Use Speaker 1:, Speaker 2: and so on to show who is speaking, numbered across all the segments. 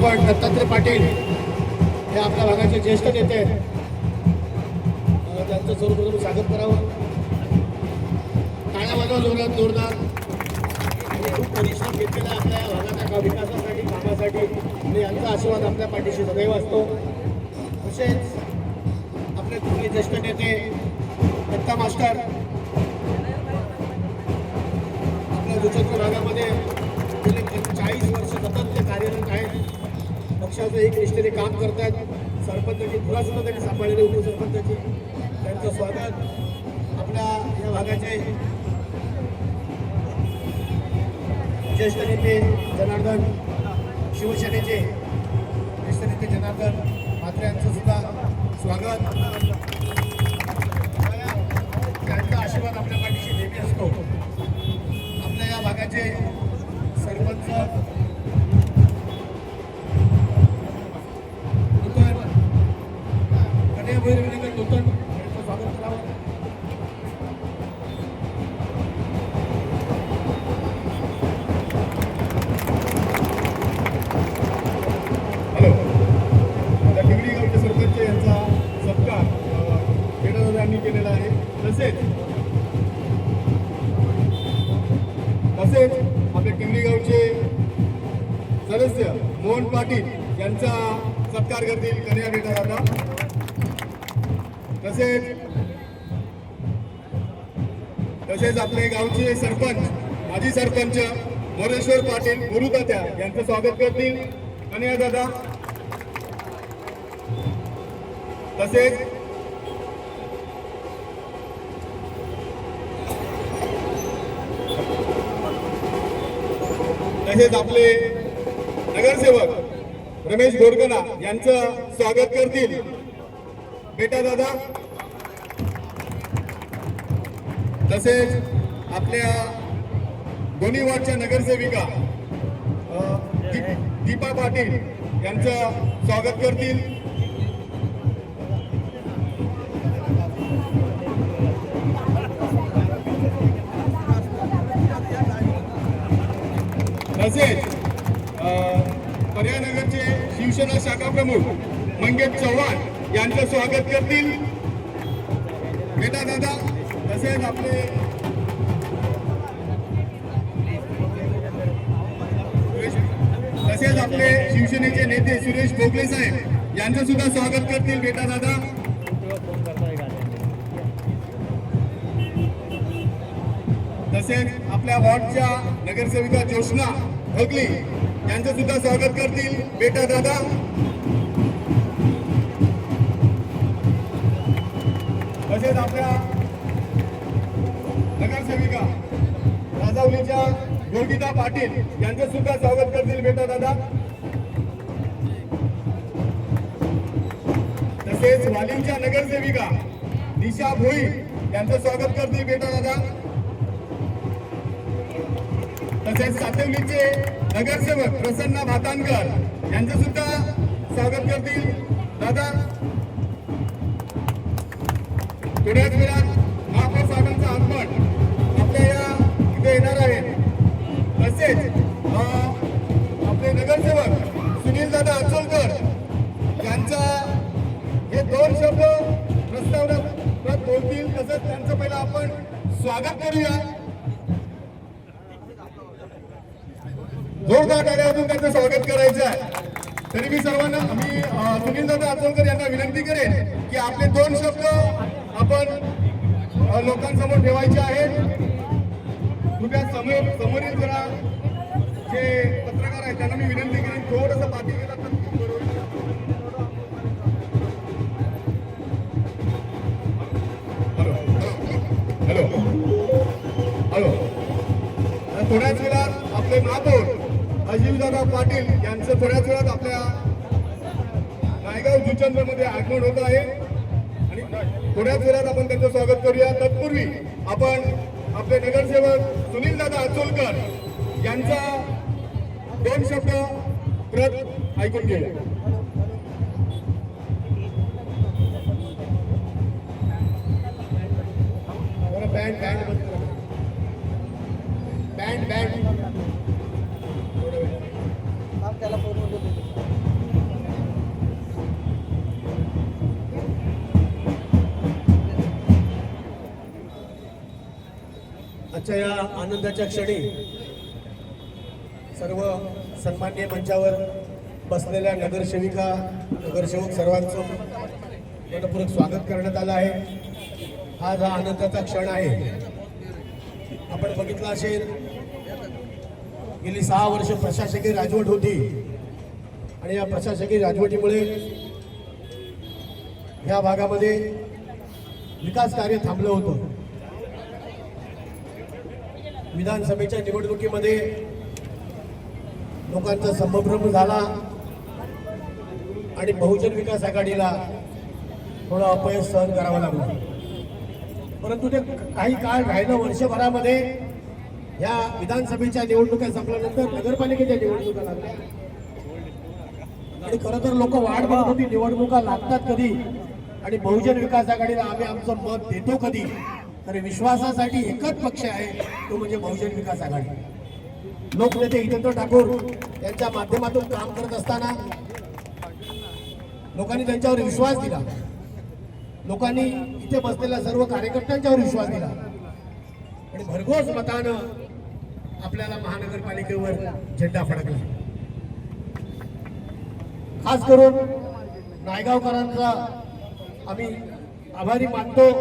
Speaker 1: आपण दत्तात्रय पाटील हे आपल्या भागाचे ज्येष्ठ नेते आहेत, त्यांचं सर्वप्रथम स्वागत करावं. टाळ्या वाजवा जोरात जोरदार. खूप परिश्रम घेतलेला आपल्या भागाच्या विकासासाठी कामासाठी आणि यांचा आशीर्वाद आपल्या पाठीशी सदैव असतो. तसेच आपले कुठले ज्येष्ठ नेते दत्ता मास्टर आपल्या दुचक्र भागामध्ये गेले 40 वर्ष सतत ते कार्यरत आहेत. पक्षाचं एक निष्ठेने काम करतात. सरपंचाची धुरा सुद्धा त्यांनी सांभाळलेली उपसरपंचाची. त्यांचं स्वागत. आपल्या या भागाचे ज्येष्ठ नेते जनार्दन, शिवसेनेचे ज्येष्ठ नेते जनार्दन म्हात्रे यांचं सुद्धा स्वागत. त्यांचा आशीर्वाद आपल्या पाठीशी नेहमी असतो. आपल्या या भागाचे सरपंच भैरवनगर नूतन यांचं स्वागत करावं. हॅलो, आता टिंगरी गावचे सरपंच यांचा सत्कार पेडादादांनी केलेला आहे. तसेच आपले टिंगरी गावचे सदस्य मोहन पाटील यांचा सत्कार करतील कन्या पेडादादा. तसेच आपले गावचे सरपंच माजी सरपंच मोरेश्वर पाटील गुरुदात्या यांचं स्वागत करतील कन्या दादा. तसेच आपले नगरसेवक रमेश गोरगना यांचं स्वागत करतील बेटा दादा. तसेच आपल्या दोन्ही वार्डच्या नगरसेविका दीपा पाटील यांचं स्वागत करतील. तसेच पर्यानगरचे शिवसेना शाखा प्रमुख मंगेश चव्हाण यांचं स्वागत करतील बेटा दादा. तसेच आपले शिवसेनेचे नेते सुरेश भोगले साहेब यांचं सुद्धा स्वागत करतील बेटा दादा. तसेच आपल्या वॉर्डच्या नगरसेविका जोशना भोगली यांचं सुद्धा स्वागत करतील बेटा दादा. तसेच आपल्या नगरसेविका राजावलीच्या योगिता पाटील यांचं सुद्धा स्वागत करतील बेटा दादा. तसेच वालींच्या नगरसेविका निशा भोई यांचं स्वागत करतील बेटा दादा. तसेच सातवलीचे नगरसेवक प्रसन्ना भातानकर यांचं सुद्धा स्वागत करतील दादा. थोड्याच वेळात महापौर साहेबांचं आगमन आपल्या या इथे येणार आहे. तसेच आपले नगरसेवक सुनील दादा अचोलकर यांचा हे 2 शब्द प्रस्तावना बोलतील. तसंच त्यांचं पहिलं आपण स्वागत करूया. जोरदार टाळ्यातून त्यांचं स्वागत करायचं आहे. तरी मी सर्वांना सुनील दादा अचोलकर यांना विनंती करेन की आपले 2 शब्द आपण लोकांसमोर ठेवायचे आहेत. कृपया समोरील जरा जे पत्रकार आहेत त्यांना मी विनंती करेन थोडंसं बाकी केलं तर हॅलो हॅलो थोड्याच वेळात आपले महापौर अजीवदादा पाटील यांचं थोड्याच वेळात आपल्या नायगाव जुचंद्र मध्ये आगमन होत आहे आणि थोड्याच वेळात आपण त्यांचं स्वागत करूया. तत्पूर्वी आपण आपले नगरसेवक सुनील दादा अचोलकर यांचा 2 शब्द प्रत ऐकून घेऊया. बँड बँड बँड त्याला फोन
Speaker 2: आजच्या या आनंदाच्या क्षणी सर्व सन्माननीय मंचावर बसलेल्या नगरसेविका नगरसेवक सर्वांचं मनपूर्वक स्वागत करण्यात आलं आहे। आज हा आनंदाचा क्षण आहे। आपण बघितलं असेल गेली 6 वर्ष प्रशासकीय राजवट होती आणि या प्रशासकीय राजवटीमुळे या भागामध्ये विकास कार्य थांबलं होतं। विधानसभेच्या निवडणुकीमध्ये लोकांचा संभ्रम झाला आणि बहुजन विकास आघाडीला थोडं अपयश सहन करावं लागलं, परंतु ते काही काळ राहिलं। वर्षभरामध्ये या विधानसभेच्या निवडणुका संपल्यानंतर नगरपालिकेच्या निवडणुका लागल्या आणि खरं तर लोक वाट बघत होती निवडणुका लागतात कधी आणि बहुजन विकास आघाडीला आम्ही आमचं मत देतो कधी। तर विश्वासासाठी एकच पक्ष आहे, तो म्हणजे बहुजन विकास आघाडी। लोकनेते हितेंद्र ठाकूर यांच्या माध्यमातून काम करत असताना लोकांनी त्यांच्यावर विश्वास दिला, लोकांनी इथे बसलेल्या सर्व कार्यकर्त्यांच्यावर विश्वास दिला आणि भरघोस मतानं आपल्याला महानगरपालिकेवर झेंडा फडकला। खास करून नायगावकरांचा आम्ही आभारी मानतो।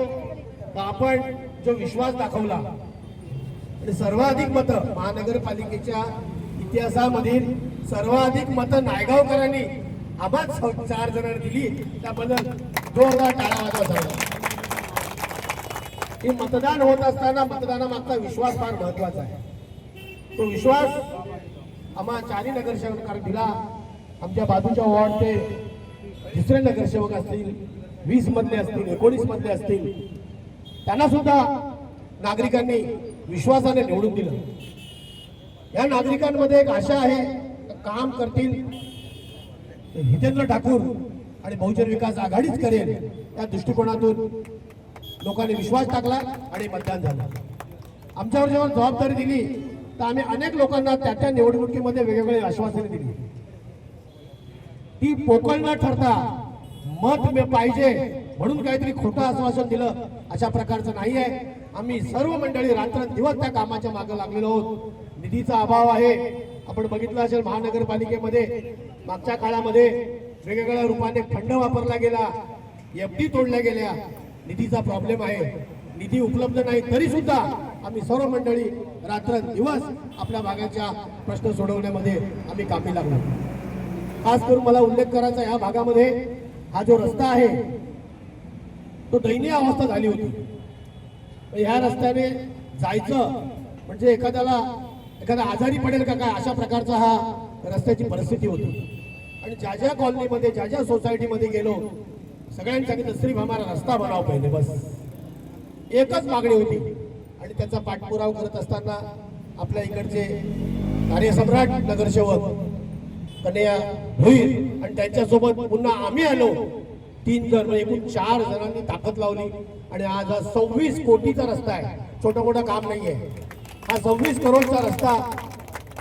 Speaker 2: आपण जो विश्वास दाखवला आणि सर्वाधिक मतं महानगरपालिकेच्या इतिहासामधील सर्वाधिक मतं नायगावकरांनी आम्हाच 4 जणांनी दिली, त्याबद्दल जोरदार टाळ्या वाजवा। ही मतदान होत असताना मतदानामागचा विश्वास फार महत्वाचा आहे। तो विश्वास आम्हा 4 नगरसेवकांनी दिला। आमच्या बाजूच्या वॉर्डचे दुसरे नगरसेवक असतील, 20 मधले असतील, 19 मधले असतील, त्यांना सुद्धा नागरिकांनी विश्वासाने निवडून दिलं। या नागरिकांमध्ये एक आशा आहे, काम करतील हितेंद्र ठाकूर आणि बहुजन विकास आघाडीच करेल, या दृष्टिकोनातून लोकांनी विश्वास टाकला आणि मतदान झालं। आमच्यावर जेव्हा जबाबदारी दिली तर आम्ही अनेक लोकांना त्या निवडणुकीमध्ये वेगवेगळे आश्वासने दिली। ती पोकळ न ठरता मत पाहिजे म्हणून काहीतरी खोटं आश्वासन दिलं अशा प्रकारचं नाही आहे। आम्ही सर्व मंडळी रात्रंदिवस त्या कामाच्या मागे लागलेलो आहोत। निधीचा अभाव आहे, आपण बघितलं असेल महानगरपालिकेमध्ये मागच्या काळामध्ये वेगवेगळ्या रूपाने फंड वापरला गेला, एफडी तोडल्या गेल्या, निधीचा प्रॉब्लेम आहे, निधी उपलब्ध नाही, तरी सुद्धा आम्ही सर्व मंडळी रात्रंदिवस आपल्या भागाच्या प्रश्न सोडवण्यामध्ये आम्ही कामी लागलो। खास करून मला उल्लेख करायचा, या भागामध्ये हा जो रस्ता आहे तो दयनीय अवस्था झाली होती। ह्या रस्त्याने जायचं म्हणजे एखादा आजारी पडेल का काय अशा प्रकारचा हा रस्त्याची परिस्थिती होती। आणि ज्या ज्या कॉलनीमध्ये ज्या ज्या सोसायटीमध्ये गेलो सगळ्यांनी सांगितलं सिर्फ आम्हाला रस्ता बनाव पाहिजे, बस एकच मागणी होती। आणि त्याचा पाठपुरावा करत असताना आपल्या इकडचे कार्यसम्राट नगरसेवक कन्हैया भोईर आणि त्यांच्यासोबत पुन्हा आम्ही आलो, 3 जण, एकूण 4 जणांनी ताकद लावली आणि आज हा 26 कोटीचा रस्ता आहे, छोटं मोठं काम नाहीये। हा 26 करोडचा रस्ता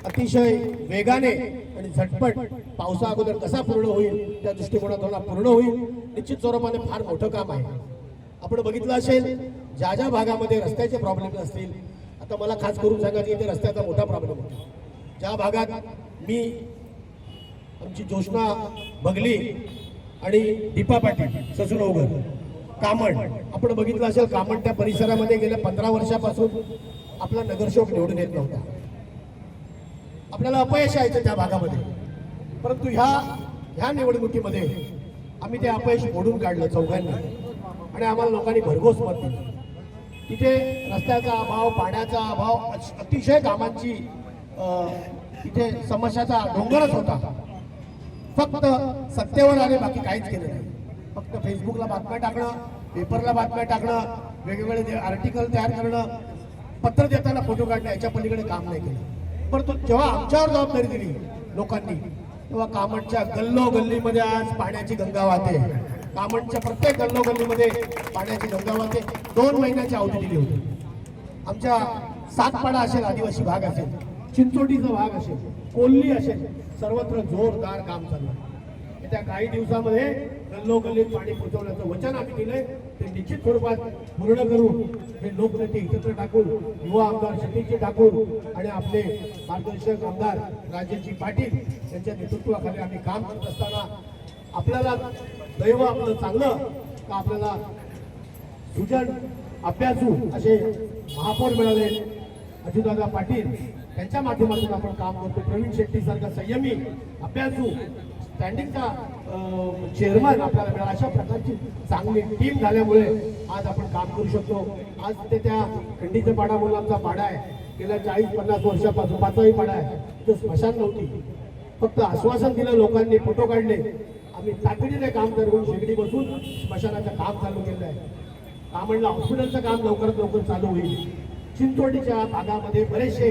Speaker 2: अतिशय वेगाने आणि झटपट पावसा अगोदर कसा पूर्ण होईल त्या दृष्टिकोनातून पूर्ण होईल। निश्चित स्वरूपाने फार मोठं काम आहे। आपण बघितलं असेल ज्या ज्या भागामध्ये रस्त्याचे प्रॉब्लेम असतील, आता मला खास करून सांगायचं इथे रस्त्याचा मोठा प्रॉब्लेम होता। ज्या भागात मी आमची जोशना बगली आणि दीपा पाटील ससुरवगर कामण, आपण बघितलं असेल कामण त्या परिसरामध्ये गेल्या 15 वर्षापासून आपला नगरसेवक निवडून येत नव्हता। आपल्याला अपयश यायचं त्या भागामध्ये, परंतु ह्या निवडणुकीमध्ये आम्ही ते अपयश मोडून काढलं चौघांनी आणि आम्हाला लोकांनी भरघोस मत दिलं। तिथे रस्त्याचा अभाव, पाण्याचा अभाव, अतिशय कामांची तिथे समस्याचा डोंगरच होता। फक्त सत्तेवर आले, बाकी काहीच केलं नाही। फक्त फेसबुकला बातम्या टाकणं, पेपरला बातम्या टाकणं, वेगवेगळे आर्टिकल तयार करणं, पत्र देताना फोटो काढणं, याच्या पलीकडे काम नाही केलं। परंतु जेव्हा आमच्यावर जबाबदारी दिली लोकांनी तेव्हा कामठच्या गल्लोगल्लीमध्ये आज पाण्याची गंगा वाहते। कामठच्या प्रत्येक गल्लोगल्लीमध्ये पाण्याची गंगा वाहते। 2 महिन्याची अवधी दिली होती। आमच्या सातपाडा असेल, आदिवासी भाग असेल, चिंचोटीचा भाग असेल, कोल्ही असेल, सर्वत्र जोरदार काम चाललं। येत्या काही दिवसामध्ये गल्लोगल्लीत पाणी पोहोचवण्याचं वचन आम्ही दिलंय ते निश्चित स्वरूपात पूर्ण करू. हे लोकनेते एकत्र टाकून, युवा आमदार सतीशजी ठाकूर आणि आपले मार्गदर्शक आमदार राजेशजी पाटील यांच्या नेतृत्वाखाली आम्ही काम करत असताना आपल्याला दैव आपलं चांगलं का आपल्याला सुजन अभ्यासू असे महापौर मिळाले. अजितदादा पाटील त्यांच्या माध्यमातून आपण काम करतो. प्रवीण शेट्टी सारखा संयमी अभ्यासू स्टँडिंगचा चेअरमन आपल्याला मिळाला. अशा प्रकारची चांगली टीम झाल्यामुळे आज आपण काम करू शकतो. आज ते त्या खंडीचा पाडा म्हणून आमचा पाडा आहे, गेल्या 40-50 वर्षापासून 5वाही पाडा आहे. तिथं स्मशान नव्हती, फक्त आश्वासन दिलं लोकांनी, फोटो काढले. आम्ही तातडीने काम करून शेगडी बसून स्मशानाचं काम चालू केलं आहे. का म्हणलं हॉस्पिटलचं काम लवकरात लवकर चालू होईल. चिंचोडीच्या भागामध्ये बरेचसे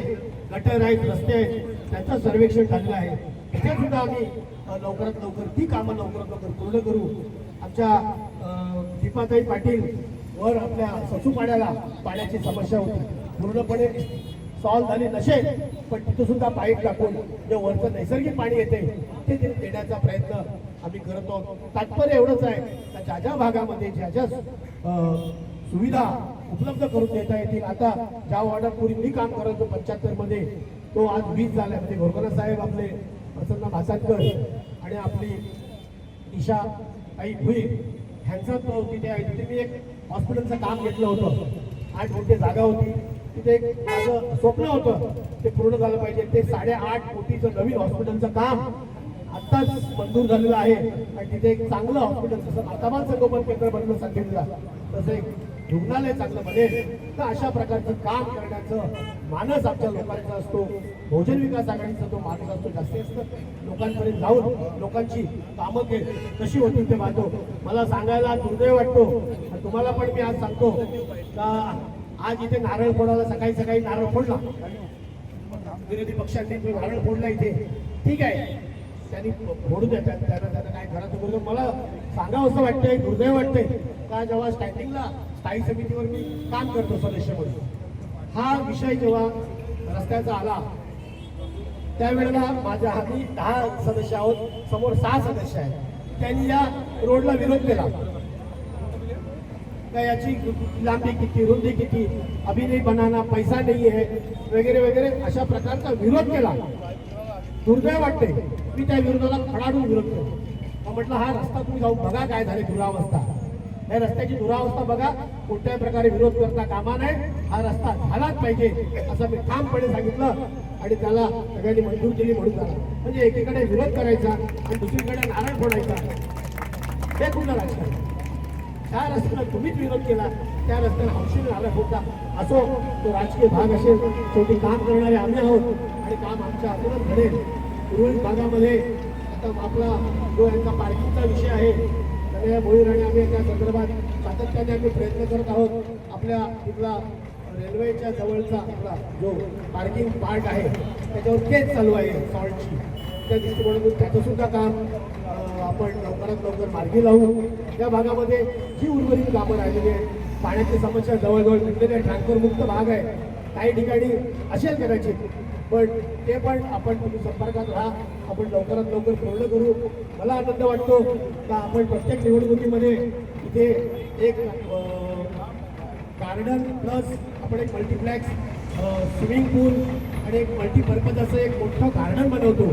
Speaker 2: गटर आहेत, रस्ते आहेत, त्याचं सर्वेक्षण झालेलं आहे. तिथे सुद्धा आम्ही लवकरात लवकर ती कामं लवकरात लवकर पूर्ण करू. आमच्या दीपाताई पाटील वर आपल्या ससूपाड्याला पाण्याची समस्या होती, पूर्णपणे सॉल्व्ह झाली नसेल, पण तिथं सुद्धा पाईप टाकून जे वरचं नैसर्गिक पाणी येते ते देण्याचा प्रयत्न आम्ही करत आहोत. तात्पर्य एवढंच आहे का ज्या ज्या भागामध्ये ज्या ज्या सुविधा उपलब्ध करून देता येतील. आता ज्या वॉर्डात पूर्वी मी काम करायचो 75 मध्ये, तो आज 20 झालाय. म्हणजे घोरपडे साहेब, आपले प्रसन्न भासाटकर आणि आपली ईशा आई भुई ह्यांचं तो तिथे आहे. तिथे मी एक हॉस्पिटलचं काम घेतलं होतं. 8 कोटी जागा होती. तिथे एक माझं स्वप्न होतं ते पूर्ण झालं पाहिजे. ते 8.5 कोटीचं नवीन हॉस्पिटलचं काम आत्ताच मंजूर झालेलं आहे. आणि तिथे एक चांगलं हॉस्पिटल, जसं माताबाल संगोपन केंद्र बनलं सांगितलं तसं एक रुग्णालय चांगलं बनेल. तर अशा प्रकारचं काम करण्याचं मानस आमच्या लोकांचा असतो. बहुजन विकास आघाडीचा तो मानस असतो. जास्तीत जास्त लोकांपर्यंत जाऊन लोकांची कामं कशी होतील ते पाहतो. मला सांगायला दुर्दैव वाटतो, आणि तुम्हाला पण मी आज सांगतो का आज इथे नारळ फोडायला सकाळी सकाळी नारळ फोडला, विरोधी पक्षांनी तो नारळ फोडला इथे, ठीक आहे, त्यांनी फोडू देतात, त्यांना काय करायचं बरोबर. मला सांगावं असं वाटतंय, दुर्दैव वाटतंय का जेव्हा स्टँडिंगला स्थायी समितीवर मी काम करतो सदस्य म्हणून, हा विषय जेव्हा रस्त्याचा आला त्यावेळेला माझ्या हाती 10 सदस्य आहोत, समोर 6 सदस्य आहेत. त्यांनी या रोडला विरोध केला का याची लांबी किती, रुंदी किती, अभी नहीं बनाना, पैसा नहीं है, वगैरे वगैरे अशा प्रकारचा विरोध केला. दुर्दैव वाटते, मी त्या विरोधाला खडाडून विरोध केला. म्हटलं हा रस्ता तुम्ही जाऊन बघा काय झाले दुरावस्था, या रस्त्याची दुरावस्था बघा, कोणत्याही प्रकारे विरोध करता कामा नये, हा रस्ता झालाच पाहिजे असं मी ठामपणे सांगितलं. आणि त्याला सगळ्यांनी मंजूर केली म्हणून झाला. म्हणजे एकीकडे विरोध करायचा आणि दुसरीकडे नारळ फोडायचा, हे कुठलं राजकारण. त्या रस्त्याला तुम्हीच विरोध केला, त्या रस्त्याला हौशीने नारळ फोडता. असो, तो राजकीय भाग असेल, शेवटी काम करणारे आम्ही आहोत आणि काम आमच्या हातूनच घडेल. उर्वरित भागामध्ये आता आपला जो यांचा पार्किंगचा विषय आहे, सगळ्या भोईर आणि आम्ही त्या संदर्भात सातत्याने आम्ही प्रयत्न करत आहोत. आपल्या तिथला रेल्वेच्या जवळचा आपला जो पार्किंग पार्क आहे त्याच्यावर केस चालू आहे सॉल्टची, त्या दृष्टिकोनातून त्याचं सुद्धा काम आपण लवकरात लवकर मार्गी लावू. त्या भागामध्ये जी उर्वरित कामं राहिलेली आहेत, पाण्याची समस्या जवळजवळ मिटलेली आहे, ट्रँकरमुक्त भाग आहे, काही ठिकाणी असेल कदाचित, पण ते पण आपण तुम्ही संपर्कात राहा, आपण लवकरात लवकर पूर्ण करू. मला आनंद वाटतो का आपण प्रत्येक निवडणुकीमध्ये इथे एक गार्डन प्लस आपण एक मल्टीप्लेक्स, स्विमिंग पूल आणि एक मल्टीपर्पज असं एक मोठं गार्डन बनवतो.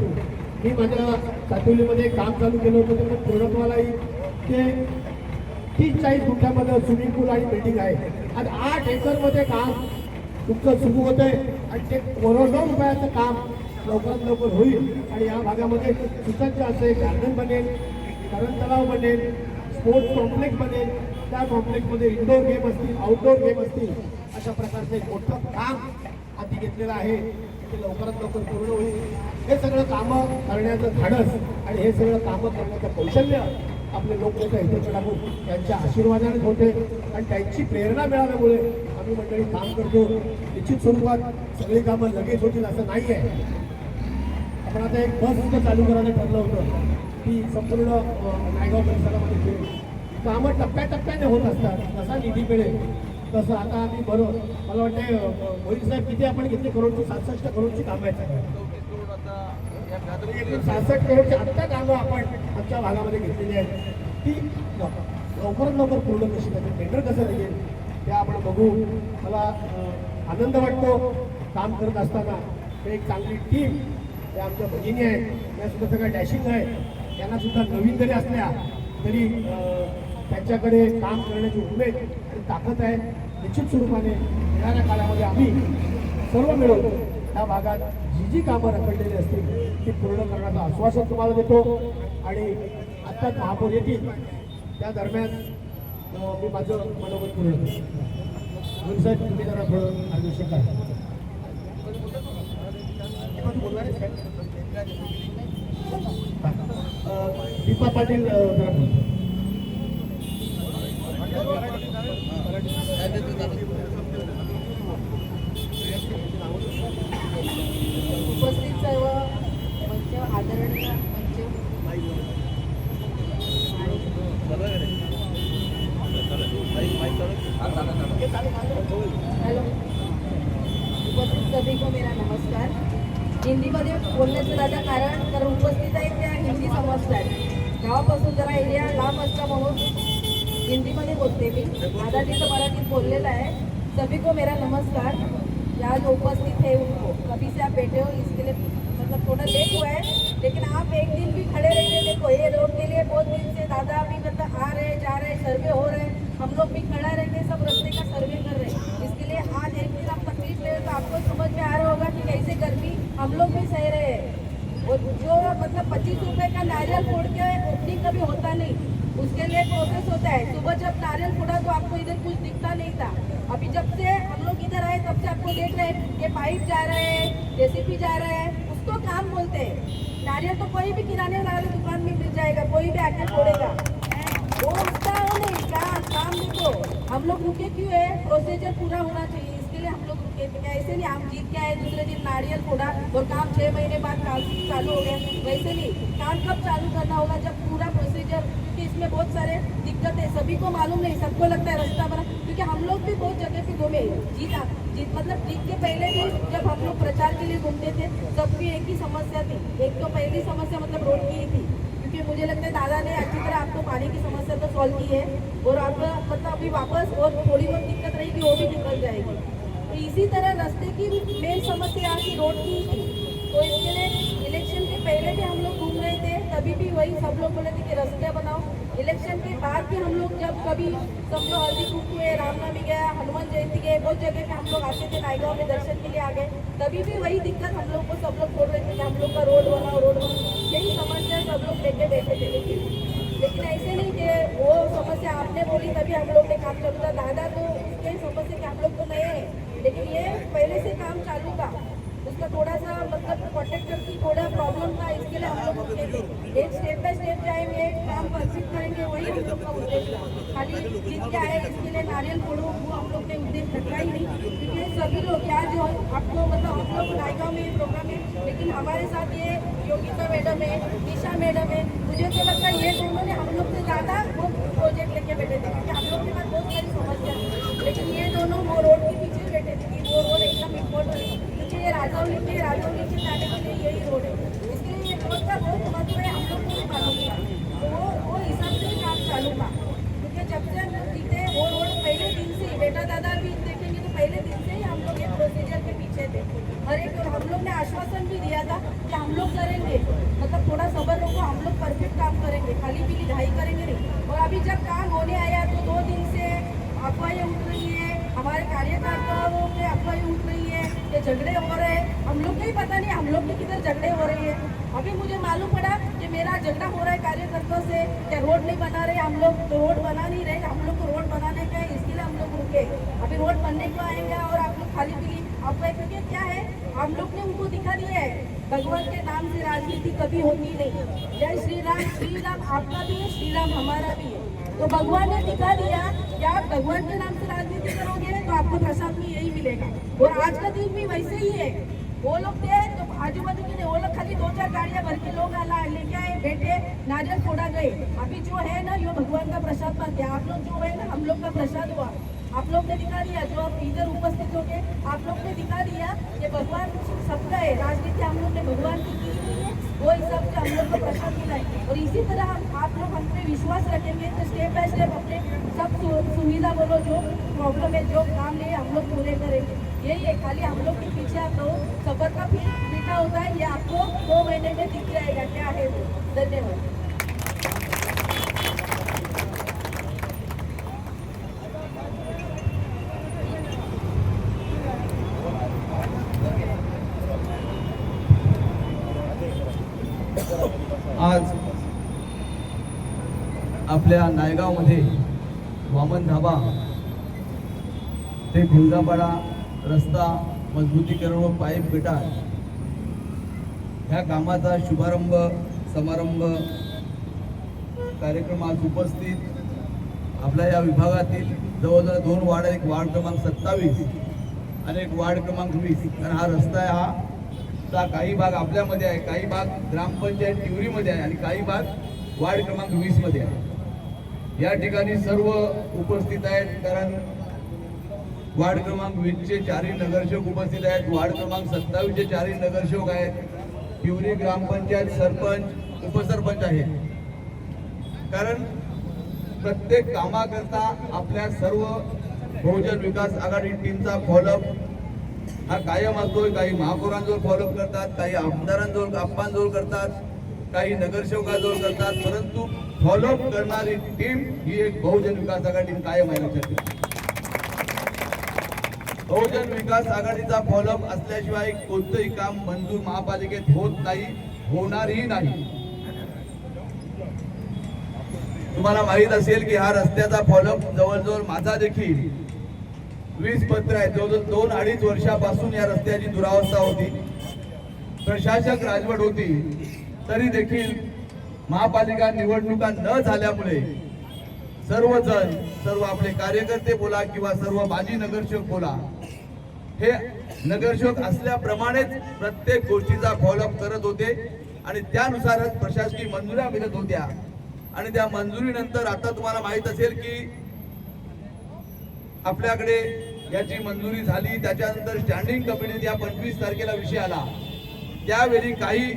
Speaker 2: मी माझ्या सातवलीमध्ये काम चालू केलं होतं, त्यामुळे पूर्णत्वाला ते 30-40 गुंठ्यामध्ये स्विमिंग पूल आणि बिल्डिंग आहे. आज 8 एकरमध्ये काम तुमचं सुरू होत आहे आणि ते करोडो रुपयाचं काम लवकरात लवकर होईल. आणि या भागामध्ये सुसज्ज असं एक गार्डन बनेल, तरण तलाव बनेल, स्पोर्ट्स कॉम्प्लेक्स बनेल, त्या कॉम्प्लेक्समध्ये इंडोर गेम असतील, आउटडोर गेम असतील, अशा प्रकारचं एक मोठं काम हाती घेतलेलं आहे. ते लवकरात लवकर पूर्ण होईल. हे सगळं कामं करण्याचं धाडस आणि हे सगळं कामं करण्याचं कौशल्य आपले लोकनेते इथे टाकून त्यांच्या आशीर्वादानेच होते आणि त्यांची प्रेरणा मिळाल्यामुळे आम्ही मंडळी काम करतो. निश्चित स्वरूपात सगळी कामं लगेच होतील असं नाही आहे. आपण आता एक बस सुद्धा चालू करायला ठरलं होतं, ती संपूर्ण नायगाव परिसरामध्ये फिरेल. कामं टप्प्याटप्प्याने होत असतात, कसा निधी मिळेल तसं. आता आम्ही बरोबर मला वाटतं मोदी साहेब किती आपण घेतली करोडची, 67 करोडची कामं आहेत. एकूण 66 करोडची आत्ता कामं आपण आमच्या भागामध्ये घेतलेली आहेत. ती लवकरात लवकर पूर्ण कशी करते, टेंडर कसं निघेल ते आपण बघू. मला आनंद वाटतो काम करत असताना. ते एक चांगली टीम, त्या आमच्या भगिनी आहेत, त्या सुद्धा सगळ्या डॅशिंग आहे. त्यांना सुद्धा नवीन जरी असल्या तरी त्यांच्याकडे काम करण्याची उमेद आणि ताकद आहे. निश्चित स्वरूपाने येणाऱ्या काळामध्ये आम्ही सर्व मिळून त्या भागात जी कामं रखडलेली असतील ती पूर्ण करण्याचं आश्वासन तुम्हाला देतो. आणि आत्ताच महापौर येतील त्या दरम्यान मी माझं मनोगत पूर्ण करतो. साहेब तुम्ही जरा थोडं मार्गदर्शन करा. दीपा पाटील जरा बोलतो.
Speaker 3: उपस्थित सर्व मंच आदरणीय मंच हॅलो, उपस्थित सभी को मेरा नमस्कार. हिंदीमध्ये बोलण्याचं दादा कारण उपस्थित आहेत त्या हिंदी समजतात. गावापासून जरा एरिया लांब असला म्हणून हिंदीमध्ये बोलते मी. दादा तिथं मराठीत बोललेलं आहे. सभी को मेरा नमस्कार. यहाँ जो उपस्थित है उनको कभी से आप बैठे हो इसके लिए मतलब थोड़ा लेट हुआ है, लेकिन आप एक दिन भी खड़े रहिए. देखो ये रोड के लिए बहुत दिन से दादा भी मतलब आ रहे जा रहे, सर्वे हो रहे, हम लोग भी खड़ा रहेंगे, सब रास्ते का सर्वे कर रहे हैं. इसके लिए आज एक दिन आप तकलीफ ले तो आपको समझ में आ रहा होगा कि कैसे गर्मी हम लोग भी सह रहे हैं. और जो मतलब 25 रुपये का नारियल फोड़ के ओपनिंग कभी होता नहीं, उसके लिए प्रोसेस होता है. सुबह जब नारियल फोड़ा तो आपको इधर कुछ दिखता नहीं था. अभी जब से हम लोग इधर आए तब से आपको देख रहे हैं ये पाइप जा रहे हैं, जेसीबी जा रहे हैं, उसको काम बोलते हैं. नारियल तो कोई भी किराने वाले दुकान में मिल जाएगा, कोई भी आके फोड़ेगा. वो उसका वो नहीं काम देखो. हम लोग रुके क्यों है, प्रोसीजर पूरा होना चाहिए, इसके लिए हम लोग रुके थे. ऐसे नहीं हम जीत के आए दूसरे दिन नारियल फोड़ा और काम 6 महीने बाद चालू हो गया. वैसे नहीं, काम कब चालू करना होगा, जब पूरा प्रोसीजर, क्योंकि इसमें बहुत सारे दिक्कत है. सभी को मालूम नहीं, सबको लगता है रास्ता बना, क्योंकि हम लोग भी बहुत जगह पे घूमे. जीत मतलब जीत के पहले भी जब हम लोग प्रचार के लिए घूमते थे तब भी एक ही समस्या थी. एक तो पहली समस्या मतलब रोड की ही थी, क्योंकि मुझे लगता है दादा ने अच्छी तरह आपको पानी की समस्या तो सॉल्व की है. और आपका मतलब अभी वापस और थोड़ी बहुत दिक्कत रहेगी वो भी निकल जाएगी. तो इसी तरह रास्ते की मेन समस्या की रोड की ही थी. तो इसके लिए इलेक्शन के पहले भी हम लोग घूम रहे थे, तभी भी वही सब लोग बोले थे कि रास्ते बनाओ. इलेक्शन के बाद भी हम लोग जब कभी सब लोग हल्दी कुंकू है, रामनवमी गया, हनुमान जयंती गए, बहुत जगह पे हम लोग आते थे, नायगांव में दर्शन के लिए आ गए, तभी भी वही दिक्कत हम लोग को सब लोग बोल रहे थे कि हम लोग का रोड बनाओ, रोड बनाओ. यही समस्या सब लोग लेके बैठे थे. लेकिन ऐसे नहीं कि वो समस्या आपने बोली तभी हम लोग ने काम चालू था. दादा तो यही समस्या कि हम लोग तो नए हैं, लेकिन ये पहले से काम चालू था. उसका थोड़ा सा मतलब कॉन्ट्रेक्टर की थोड़ा प्रॉब्लम था, इसके लिए हम लोग एक स्टेप बाय स्टेप जाएंगे, काम परफेक्ट करेंगे, वही हम लोग का उद्देश्य था. खाली जीत के आए इसके लिए नारियल फोड़ो वो हम लोग ने उद्देश्य रखा ही नहीं. क्योंकि सभी लोग क्या जो आपको मतलब हम लोग नायगांव में ये प्रोग्राम है, लेकिन हमारे साथ ये योगिता मैडम है, निशा मैडम है, मुझे तो लगता है ये दोनों ने हम लोग से ज़्यादा वो प्रोजेक्ट लेके बैठे थे, क्योंकि हम लोग के पास बहुत सारी समस्या थी. लेकिन ये दोनों वो रोड के पीछे बैठे थे कि वो रोड एकदम इम्पोर्टेंट है, क्योंकि ये राजौली से जाने के लिए यही रोड है. इसलिए ये रोड का बहुत महत्व है, हम लोग को भी मालूम था. तो वो हिसाब से ही काम चालू था. क्योंकि जब से हम जीते वो रोड पहले दिन से ही, बेटा दादा भी देखेंगे तो पहले दिन से ही हम लोग ये प्रोसीजर के पीछे थे. हर एक हम लोग ने आश्वासन भी दिया था कि हम लोग करेंगे, मतलब थोड़ा सब्र रखो, हम लोग परफेक्ट काम करेंगे, खाली पीली ढाई करेंगे नहीं. और अभी जब काम होने आया तो 2 दिन से अफवाहें उठ रही है, हमारे कार्यकर्ताओं पे अफवाहें उठ रही है कि झगड़े हो रहे हैं. हम लोग को ही पता नहीं हम लोग के किधर झगड़े हो रहे हैं. अभी मुझे मालूम पड़ा कि मेरा झगड़ा हो रहा है कार्यकर्ताओं से, क्या रोड नहीं बना रहे हम लोग, तो रोड बना नहीं रहे, हम लोग को रोड बनाने का है, इसके लिए हम लोग रुके. अभी रोड बनने को आएंगे और आप लोग खाली पीली अफवाह, क्योंकि क्या है हम लोग ने उनको दिखा दिया है भगवान के नाम से राजनीति कभी होती नहीं. जय श्री राम. श्री राम आपका भी है, श्री राम हमारा भी है. तो भगवान ने दिखा दिया कि आप भगवान के नाम से राजनीति करोगे तो आपको प्रसाद में यही मिलेगा. और आज का दिन भी वैसे ही है. वो लोग थे तो आजू बाजू के वो लोग खाली 2-4 गाड़ियां भर के लोग लेके आए, बैठे, नारियल फोड़ा गए. अभी जो है ना ये भगवान का प्रसाद मानते हैं. आप लोग जो है ना हम लोग का प्रसाद हुआ. आप लोग ने दिखा दिया, जो आप इधर उपस्थित हो गए आप लोग ने दिखा दिया कि भगवान सबका है. राजनीति हम लोग ने भगवान की है, वो हिसाब से हम लोग को प्रश्न मिला है। और इसी तरह आप लोग हम पे विश्वास रखेंगे तो स्टेप बाय स्टेप अपने सब सुविधा बोलो जो प्रॉब्लम है जो काम है हम लोग पूरे करेंगे। यही है, खाली हम लोग के पीछे आप लोग सफर का पीछा होता है, ये आपको 2 महीने में दिख जाएगा क्या है वो। धन्यवाद।
Speaker 4: आज आपल्या नायगावमध्ये वामन धाबा ते गुंजापाडा रस्ता मजबूतीकरण व पाईप गटार ह्या कामाचा शुभारंभ समारंभ कार्यक्रम आज उपस्थित आपल्या या विभागातील जवळजवळ 2 वार्ड, एक वार्ड क्रमांक 27 आणि एक वार्ड क्रमांक 20. कारण हा रस्ता आहे, हा काही भाग आपल्यामध्ये आहे, काही भाग ग्रामपंचायत तिवरीमध्ये आहे आणि काही भाग वार्ड क्रमांक 20 मध्ये आहे. या ठिकाणी सर्व उपस्थित आहेत, कारण वार्ड क्रमांक 20 चे 4 नगरसेवक उपस्थित आहेत, वार्ड क्रमांक 27 चे 4 नगरसेवक आहेत, तिवरी ग्रामपंचायत सरपंच उपसरपंच आहेत. कारण प्रत्येक कामाकरता आपल्या सर्व बहुजन विकास आघाडी टीमचा फॉलोअप हा कायम असतोय. काही महापौरांजवळ फॉलोअप करतात, काही आमदारांजवळ आप्पांजवळ करतात, काही नगरसेवकांजवळ करतात, परंतु फॉलोअप करणारी टीम ही एक बहुजन विकास आघाडी कायम आहे. लक्षात ठेवा, बहुजन विकास आघाडीचा फॉलोअप असल्याशिवाय कोणतंही काम मंजूर महापालिकेत होत नाही, होणारही नाही. तुम्हाला माहित असेल की हा रस्त्याचा फॉलोअप जवळजवळ माझा देखील 20 पत्र आहे. जवळजवळ 2-2.5 वर्षापासून या रस्त्याची दुरावस्था होती. प्रशासक राजवट होती, तरी देखील महापालिका निवडणुका न झाल्यामुळे सर्वजण, सर्व आपले कार्यकर्ते बोला किंवा सर्व माजी नगरसेवक बोला, हे नगरसेवक असल्याप्रमाणेच प्रत्येक गोष्टीचा फॉलोअप करत होते आणि त्यानुसारच प्रशासकीय मंजुऱ्या मिळत होत्या. आणि त्या मंजुरीनंतर आता तुम्हाला माहित असेल की आपल्याकडे याची मंजुरी झाली, त्याच्यानंतर स्टँडिंग कमिटीत या 25 तारखेला विषय आला. त्यावेळी काही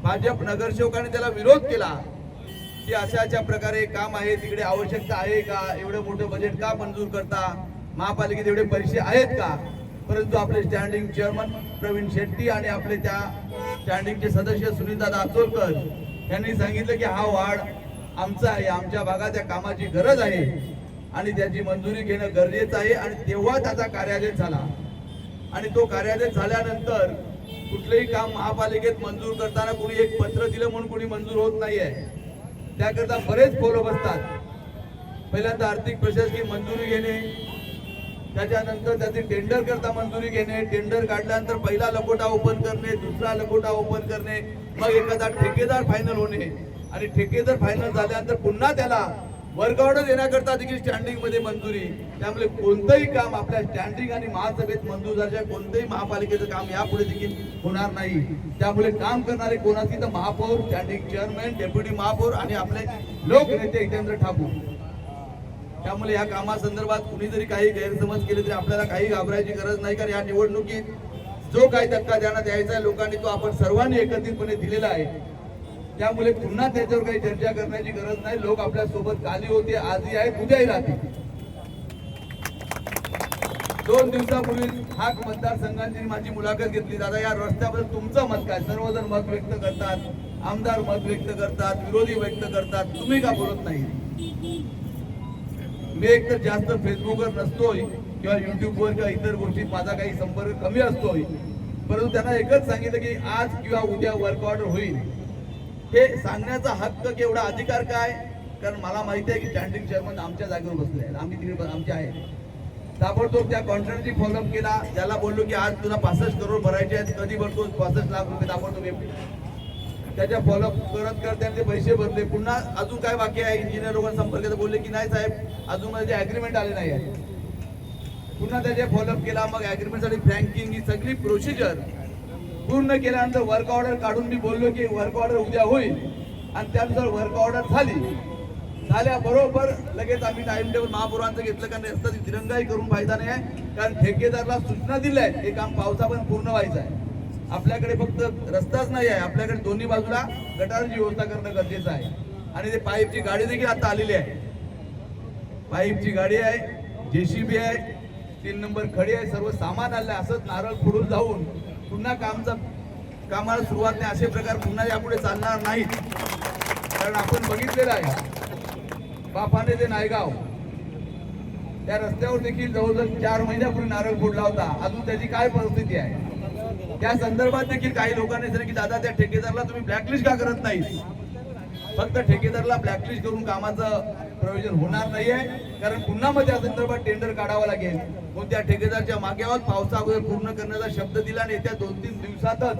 Speaker 4: भाजप नगरसेवकांनी त्याला विरोध केला की अशा प्रकारे काम आहे, तिकडे आवश्यकता आहे का, एवढं मोठं बजेट का मंजूर करता, महापालिकेत एवढे पैसे आहेत का. परंतु आपले स्टँडिंग चेअरमन प्रवीण शेट्टी आणि आपले त्या स्टँडिंगचे सदस्य सुनीलदादा आचोलकर यांनी सांगितलं की हा वार्ड आमचा आहे, आमच्या भागात या कामाची गरज आहे आणि त्याची मंजुरी घेणं गरजेचं आहे. आणि तेव्हा त्याचा कार्यालय झाला. आणि तो कार्यालय झाल्यानंतर कुठलंही काम महापालिकेत मंजूर करताना कोणी एक पत्र दिलं म्हणून कोणी मंजूर होत नाहीये. त्याकरता बरेच फॉलोअप असतात. पहिल्यांदा आर्थिक प्रशासकीय मंजुरी घेणे, त्याच्यानंतर त्याची टेंडर करता मंजुरी घेणे, टेंडर काढल्यानंतर पहिला लकोटा ओपन करणे, दुसरा लकोटा ओपन करणे, मग एखादा ठेकेदार फायनल होणे आणि ठेकेदार फायनल झाल्यानंतर पुन्हा त्याला वर्क ऑर्डर देण्याकरता देखील स्टँडिंग मध्ये मंजुरी. त्यामुळे कोणतंही काम आपल्या स्टँडिंग आणि महासभेत मंजूर झाल्याशिवाय कोणतंही महापालिकेचं काम यापुढे देखील होणार नाही. त्यामुळे काम करणारे कोण असतील तर महापौर, स्टँडिंग चेअरमॅन, डेप्युटी महापौर आणि आपले लोकनेते हितेंद्र ठाकूर. त्यामुळे या कामासंदर्भात कुणी जरी काही गैरसमज केले तरी आपल्याला काही घाबरायची गरज नाही. कारण या निवडणुकीत जो काही धक्का देण्यात यायचा आहे लोकांनी तो आपण सर्वांनी एकत्रितपणे दिलेला आहे. त्यामुळे पुन्हा त्याच्यावर काही चर्चा करण्याची गरज नाही. लोक आपल्या सोबत काली होते, आजही आहेत, उद्याही राहतील. 2 दिवसापूर्वी हाक मतदारसंघांची माझी मुलाखत घेतली. दादा या रस्त्याबद्दल तुमचं मत काय. सर्वजण मत व्यक्त करतात, आमदार मत व्यक्त करतात, विरोधी व्यक्त करतात, तुम्ही का बोलत नाही. मी एक तर जास्त फेसबुकवर नसतोय किंवा युट्यूबवर किंवा इतर गोष्टीत माझा काही संपर्क कमी असतोय. परंतु त्यांना एकच सांगितलं की आज किंवा उद्या वर्क ऑर्डर होईल. हे सांगण्याचा हक्क केवढा, अधिकार काय. कारण मला माहिती आहे की स्टँडिंग चेअरमन आमच्या जागेवर बसले आहेत, आम्ही तिकडे आमचे आहे. ताबडतोब त्या कॉन्ट्रॅक्टची फॉलोअप केला. त्याला बोललो की आज तुला 65 करोड भरायचे आहेत, कधी भरतो. 65 लाख रुपये ताबडतोब. त्याच्या फॉलोअप करत त्यांनी ते पैसे भरले. पुन्हा अजून काय बाकी आहे, इंजिनियर लोकांना संपर्क बोलले की नाही साहेब अजून मध्ये अग्रीमेंट आले नाही आहे. पुन्हा त्याचे फॉलोअप केला. मग अग्रीमेंटसाठी फ्रँकिंग ही सगळी प्रोसिजर पूर्ण केल्यानंतर वर्क ऑर्डर काढून मी बोललो की वर्क ऑर्डर उद्या होईल. आणि त्यानुसार वर्क ऑर्डर झाल्याबरोबर लगेच आम्ही टाइम टेबल महापौरांचं घेतलं. कारण रस्त्याची दिरंगाई करून फायदा नाही आहे. कारण ठेकेदारला सूचना दिल्या आहेत हे काम पावसापर्यंत पूर्ण व्हायचं आहे. आपल्याकडे फक्त रस्ताच नाही आहे, आपल्याकडे दोन्ही बाजूला गटारांची व्यवस्था करणं गरजेचं आहे. आणि ते पाईपची गाडी देखील आता आलेली आहे. पाईपची गाडी आहे, JCB आहे, 3 नंबर खडी आहे, सर्व सामान आलं आहे. असंच नारळ फोडून जाऊन पुन्हा कामाला सुरुवात नाही, असे प्रकार पुन्हा यापुढे चालणार नाहीत. कारण आपण बघितलेलं आहे बाफाने ते नायगाव त्या रस्त्यावर देखील जवळजवळ 4 महिन्यापूर्वी नारळ फोडला होता. अजून त्याची काय परिस्थिती आहे त्या संदर्भात देखील काही लोकांनी सांगितलं की दादा त्या ठेकेदाराला तुम्ही ब्लॅकलिस्ट का करत नाही. फक्त ठेकेदाराला ब्लॅकलिस्ट करून कामाचं प्रयोजन होणार नाहीये, कारण पुन्हा मग त्या संदर्भात टेंडर काढावं लागेल. मग त्या ठेकेदारच्या मागेवर पावसा अगोदर पूर्ण करण्याचा शब्द दिला आणि येत्या 2-3 दिवसातच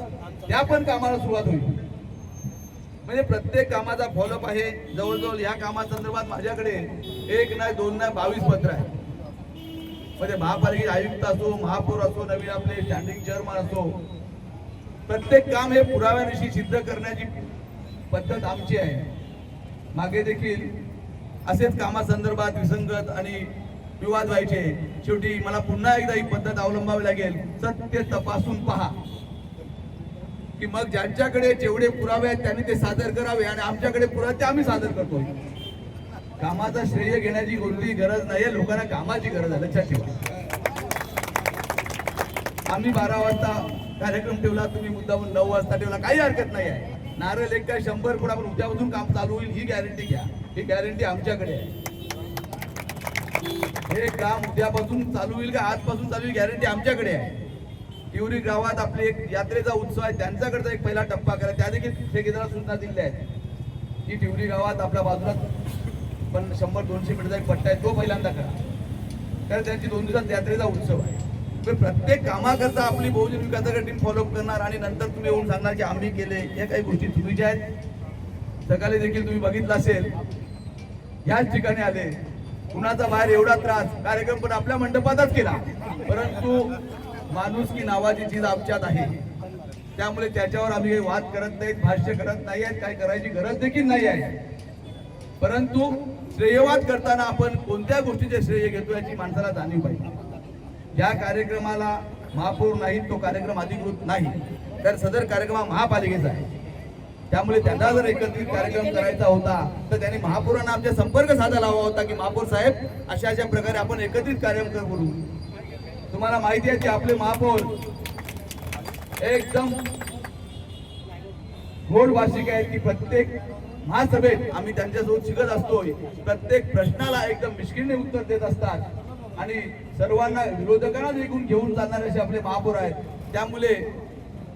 Speaker 4: त्या पण कामाला सुरुवात होईल. म्हणजे प्रत्येक कामाचा फॉलोअप आहे. जवळजवळ या कामासंदर्भात माझ्याकडे 1 नाही 2 नाही 22 पत्र आहे. म्हणजे महापालिका आयुक्त असो, महापौर असो, नवीन आपले स्टँडिंग चेअरमन असो, प्रत्येक काम हे पुराव्यानिशी सिद्ध करण्याची पद्धत आमची आहे. मागे देखील असेच कामासंदर्भात विसंगत आणि विवाद व्हायचे. शेवटी मला पुन्हा एकदा ही पद्धत अवलंबावी लागेल. सत्य तपासून पहा की मग ज्यांच्याकडे जेवढे पुरावे आहेत त्यांनी ते सादर करावे आणि आमच्याकडे पुरावे ते आम्ही सादर करतो. कामाचा श्रेय घेण्याची कोणतीही गरज नाहीये, लोकांना कामाची गरज आहे, लक्षात ठेवा. आम्ही 12 वाजता कार्यक्रम ठेवला, तुम्ही मुद्दाम 9 वाजता ठेवला, काही हरकत नाही आहे. नारळ एक काय 100 फूट आपण उद्यापासून काम चालू होईल ही गॅरंटी घ्या. ही गॅरंटी आमच्याकडे आहे. हे काम उद्यापासून चालू होईल का आजपासून चालू होईल गॅरंटी आमच्याकडे आहे. तिवरी गावात आपले एक यात्रेचा उत्सव आहे, त्यांच्याकडचा एक पहिला टप्पा करा. त्या देखील ठेकेदाराला सूचना दिल्या आहेत की तिवरी गावात आपल्या बाजूला पण 100-200 मीटरचा एक पट्टा आहे, तो पहिल्यांदा करा. कारण त्यांची 2 दिवसात यात्रेचा उत्सव आहे. तर प्रत्येक कामाकरता आपली बहुजन विकासाकडे टीम फॉलोअप करणार आणि नंतर तुम्ही येऊन सांगणार की आम्ही केले. या काही गोष्टी चुकीच्या आहेत. सकाळी देखील तुम्ही बघितलं असेल, याच ठिकाणी आले, कुणाचा बाहेर एवढा त्रास, कार्यक्रम पण आपल्या मंडपातच केला, परंतु माणुसकी नावाची चीज आमच्यात आहे. त्यामुळे त्याच्यावर आम्ही काही वाद करत नाहीत, भाष्य करत नाही आहेत, काही करायची गरज देखील नाही आहे. परंतु श्रेयवाद करताना आपण कोणत्या गोष्टीचे श्रेय घेतो याची माणसाला जाणीव पाहिजे. या कार्यक्रमाला महापौर नाही, तो कार्यक्रम अधिकृत नाही, तर सदर कार्यक्रम हा महापालिकेचा आहे. त्यामुळे त्यांना जर एकत्रित कार्यक्रम करायचा होता तर त्यांनी महापौरांना आमच्या संपर्क साधायला हवा होता की महापौर साहेब अशा प्रकारे आपण एकत्रित कार्यक्रम करू. तुम्हाला माहिती आहे की आपले महापौर एकदम गोड भाषिक आहेत की प्रत्येक महासभेत आम्ही त्यांच्यासोबत शिकत असतो, प्रत्येक प्रश्नाला एकदम मिश्किलने उत्तर देत असतात आणि सर्वांना विरोधकांना देखील घेऊन चालणारे असे आपले महापौर आहेत. त्यामुळे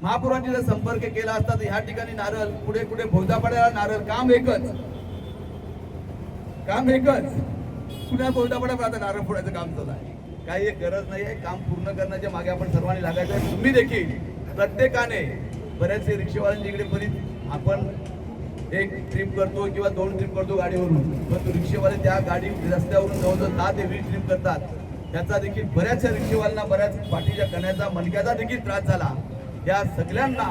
Speaker 4: महापौरांची जर संपर्क केला असता तर ह्या ठिकाणी नारळ पुढे कुठे भोगदापाड्याला नारळ काम एकच पुन्हा भोगदापाड्या आता नारळ फोडायचं काम चालू आहे. काही एक गरज नाही आहे. काम पूर्ण करण्याच्या मागे आपण सर्वांनी लागायचं आहे. तुम्ही देखील प्रत्येकाने, बऱ्याचशे रिक्षेवाल्यांच्या बरीच आपण एक ट्रिप करतो किंवा 2 ट्रिप करतो गाडीवरून, पण रिक्षेवाले त्या गाडी रस्त्यावरून जवळजवळ 10 ते 20 ट्रिप करतात. त्याचा देखील बऱ्याचशा रिक्षेवाल्यांना बऱ्याच पाठीच्या कण्याचा मणक्याचा देखील त्रास झाला. या सगळ्यांना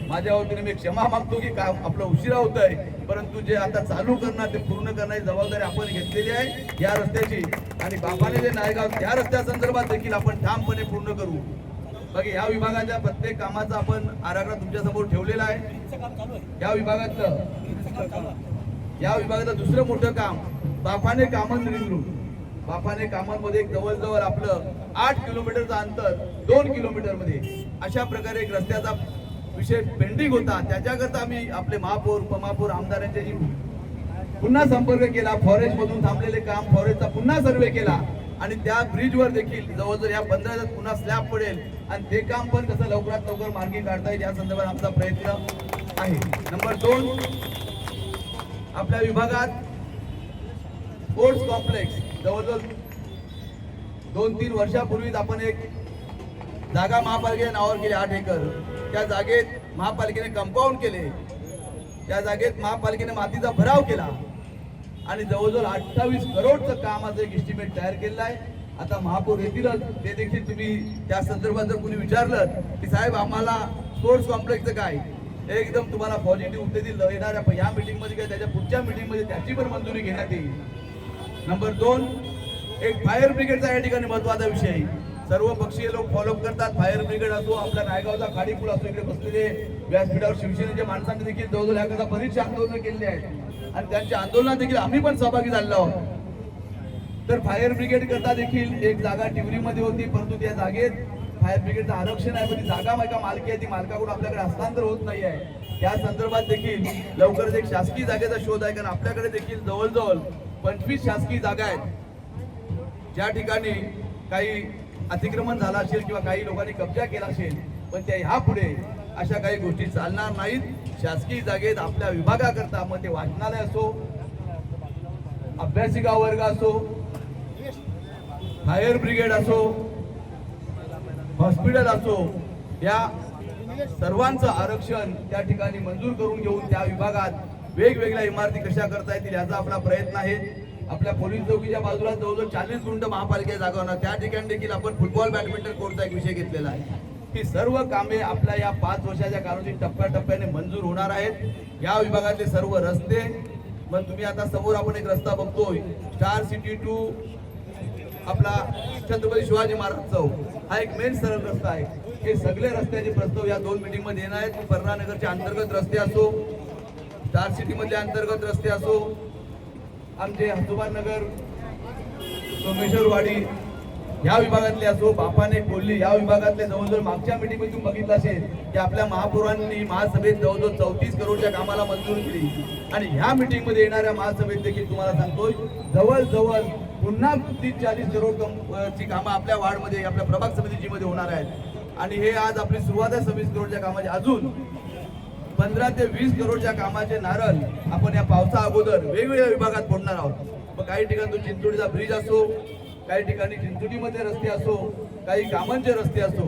Speaker 4: माझ्या वतीने मी क्षमा मागतो की काम आपलं उशिरा होत आहे, परंतु जे आता चालू करणार ते पूर्ण करण्याची जबाबदारी आपण घेतलेली आहे या रस्त्याची. आणि बापाने जे नायगाव त्या रस्त्या संदर्भात देखील आपण ठामपणे पूर्ण करू. बाकी या विभागाच्या प्रत्येक कामाचा आपण आराखडा तुमच्या समोर ठेवलेला आहे. या विभागातलं दुसरं मोठं काम बापाने कामन रिंग. बापाने कामांमध्ये जवळजवळ आपलं 8 किलोमीटरचं अंतर 2 किलोमीटर मध्ये अशा प्रकारे एक रस्त्याचा विषय पेंडिंग होता. त्याच्याकरता आम्ही आपले महापौर, उपमहापौर, आमदारांच्याशी पुन्हा संपर्क केला. फॉरेस्ट मधून थांबलेले काम फॉरेस्टचा पुन्हा सर्वे केला आणि त्या ब्रिजवर देखील जवळजवळ या 15 दिवसात पुन्हा स्लॅब पडेल आणि ते काम पण कसं लवकरात लवकर मार्गी काढता येईल या संदर्भात आमचा प्रयत्न आहे. नंबर 2, आपल्या विभागात स्पोर्ट्स कॉम्प्लेक्स जवळजवळ 2-3 वर्षापूर्वीच आपण एक जागा महापालिकेच्या नावावर केली 8 एकर. त्या जागेत महापालिकेने कंपाऊंड केले. त्या जागेत महापालिकेने मातीचा भराव केला आणि जवळजवळ 28 करोडचं कामाचं एक एस्टिमेट तयार केलेलं आहे. आता महापौर येतीलच, ते देखील तुम्ही त्या संदर्भात जर कोणी विचारलं की साहेब आम्हाला स्पोर्ट्स कॉम्प्लेक्सचं काय, एकदम तुम्हाला पॉझिटिव्ह उत्तर दिलं. येणाऱ्या या मीटिंगमध्ये किंवा त्याच्या पुढच्या मीटिंगमध्ये त्याची पण मंजुरी घेण्यात येईल. नंबर 2, एक फायर ब्रिगेडचा या ठिकाणी महत्वाचा विषय आहे. सर्व पक्षीय लोक फॉलो करतात. फायर ब्रिगेड असो, आपला नायगावचा खाडी पूल असो, इकडे बसलेले व्यासपीठावर शिवसेनेच्या माणसांनी देखील जवळजवळ याकरता बरीचशी आंदोलनं केलेली आहेत आणि त्यांच्या आंदोलनात देखील आम्ही पण सहभागी झालेलो आहोत. तर फायर ब्रिगेड करता देखील एक जागा टिवरीमध्ये होती, परंतु त्या जागेत फायर ब्रिगेडचं आरक्षण आहे, पण ती जागा एका मालकी आहे, ती मालकाकडून आपल्याकडे हस्तांतर होत नाही आहे. त्या संदर्भात देखील लवकरच एक शासकीय जागेचा शोध आहे, कारण आपल्याकडे देखील जवळजवळ 25 शासकीय जागा आहेत ज्या ठिकाणी काही अतिक्रमण झालं असेल किंवा काही लोकांनी कब्जा केला असेल, पण त्या ह्यापुढे अशा काही गोष्टी चालणार नाहीत. शासकीय जागेत आपल्या विभागाकरता, मग ते वाचनालय असो, अभ्यासिका वर्ग असो, फायर ब्रिगेड असो, हॉस्पिटल असो, या सर्वांचं आरक्षण त्या ठिकाणी मंजूर करून घेऊन त्या विभागात वेगवेगळ्या इमारती कशा करता येतील याचा आपला प्रयत्न आहे. आपल्या पोलीस चौकीच्या बाजूला जवळजवळ 40 गुंठ महापालिका जागा होणार, त्या ठिकाणी देखील आपण फुटबॉल बॅडमिंटन कोर्टचा एक विषय घेतलेला आहे. ही सर्व कामे आपल्या या 5 वर्षाच्या कालावधीत टप्प्याटप्प्याने मंजूर होणार आहेत. या विभागातले सर्व रस्ते, मग तुम्ही आता समोर आपण एक रस्ता बघतोय, स्टार सिटी टू आपला छत्रपती शिवाजी महाराज चौक, हा एक मेन सरळ रस्ता आहे. हे सगळे रस्त्याचे प्रस्ताव या 2 मीटिंग मध्ये येणार आहेत. परनानगरचे अंतर्गत रस्ते असो, स्टार सिटी मधले अंतर्गत रस्ते असो, आमचे हसुबार नगर, सोमेश्वरवाडी या विभागातले असो, बापाने कोल्ही या विभागातले जवळजवळ मागच्या मीटिंग मध्ये तुम्ही बघितलं असेल की आपल्या महापौरांनी महासभेत जवळजवळ 34 करोडच्या कामाला मंजुरी दिली आणि ह्या मीटिंग मध्ये येणाऱ्या महासभेत देखील तुम्हाला सांगतोय जवळजवळ पुन्हा 30-40 करोड ची कामं आपल्या वार्डमध्ये, आपल्या प्रभाग समितीची मध्ये होणार आहेत. आणि हे आज आपली सुरुवात आहे 26 करोडच्या कामाची. अजून 15 ते 20 करोडच्या कामाचे नारळ आपण या पावसा अगोदर वेगवेगळ्या विभागात फोडणार आहोत. मग काही ठिकाणी तो चिंचोडीचा ब्रिज असो, काही ठिकाणी चिंचोडीमध्ये रस्ते असो, काही कामांचे रस्ते असो,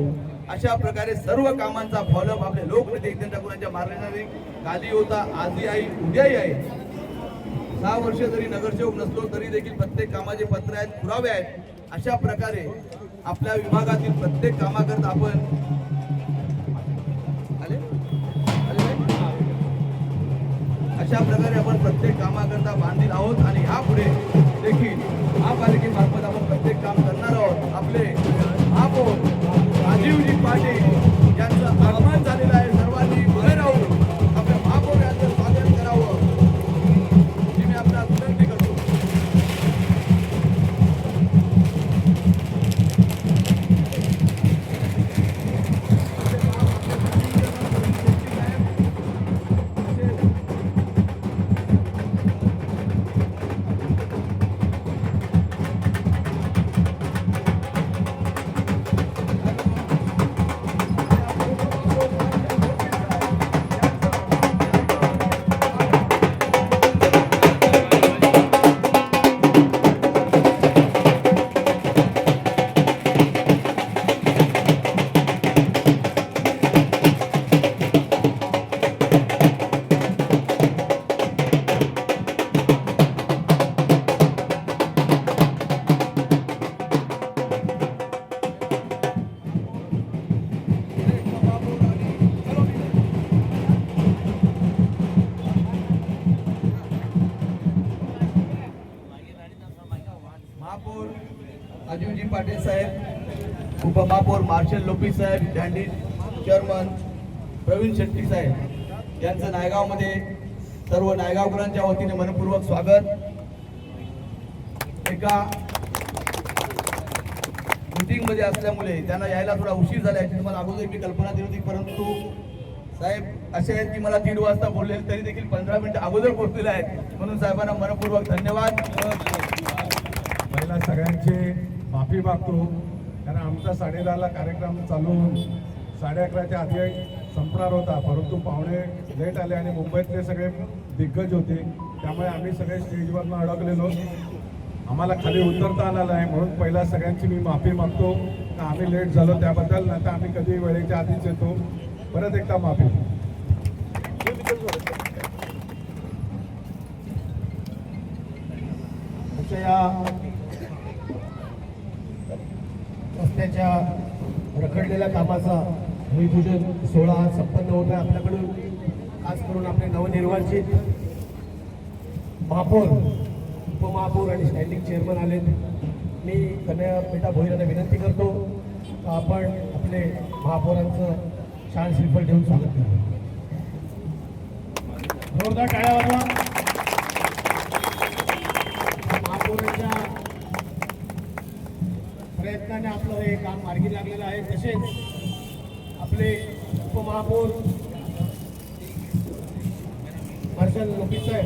Speaker 4: अशा प्रकारे सर्व कामांचा फॉलोअप आपले लोकनेते एकनाथ ठाकूरांच्या मार्गदर्शनाखाली काली होता, आजही आहे, उद्याही आहे. 6 वर्ष जरी नगरसेवक नसलो तरी देखील प्रत्येक कामाचे पत्र आहेत, पुरावे आहेत. अशा प्रकारे आपल्या विभागातील प्रत्येक कामाकरता आपण अशा प्रकारे आपण प्रत्येक कामाकरता बांधील आहोत आणि यापुढे देखील महापालिकेमार्फत आपण प्रत्येक काम करणार आहोत. आपले महापौर राजीवजी पाटील यांचं आगमन झालेलं आहे. सर्वांनी उभे राहून आपल्या महापौर यांचं स्वागत करावं ही मी आपल्याला विनंती करतो. महापौर राजीवजी पाटील साहेब, उपमहापौर मार्शल लोपी साहेब, स्टँडिंग चेअरमन प्रवीण शेट्टी साहेब यांचं नायगावमध्ये सर्व नायगावकरांच्या वतीने मनपूर्वक स्वागत. एका मीटिंग मध्ये असल्यामुळे त्यांना यायला थोडा उशीर झाला याची तुम्हाला अगोदर मी कल्पना दिली होती, परंतु साहेब असे आहेत की मला 3 वाजता बोलले तरी देखील 15 मिनिटं अगोदर पोहोचलेले आहेत, म्हणून साहेबांना मनपूर्वक धन्यवाद.
Speaker 5: पहिला सगळ्यांची माफी मागतो, कारण आमचा 10:30ला कार्यक्रम चालू 11:30च्या आधी संपणार होता, परंतु पाहुणे लेट आले आणि मुंबईतले सगळे दिग्गज होते, त्यामुळे आम्ही सगळे स्टेजवरनं अडकलेलो, आम्हाला खाली उतरता आलं नाही. म्हणून पहिला सगळ्यांची मी माफी मागतो का आम्ही लेट झालो त्याबद्दल, नाही तर आम्ही कधी वेळेच्या आधीच येतो. परत एकदा माफी.
Speaker 2: या रस्त्याच्या रखडलेल्या कामाचा भूमिपूजन सोहळा संपन्न होत आहे. आपल्याकडून खास करून आपले नवनिर्वाचित महापौर, उपमहापौर आणि स्टँडिंग चेअरमन आलेत. मी कन्या पेटा भोईरांना विनंती करतो आपण आपले महापौरांचं शान श्रीफळ देऊन स्वागत करू. जोरदार टाळ्या वाजवा. महापौरांच्या प्रयत्नाने आपलं हे काम मार्गी लागलेलं आहे. तसेच आपले उपमहापौर हर्षल लोकित साहेब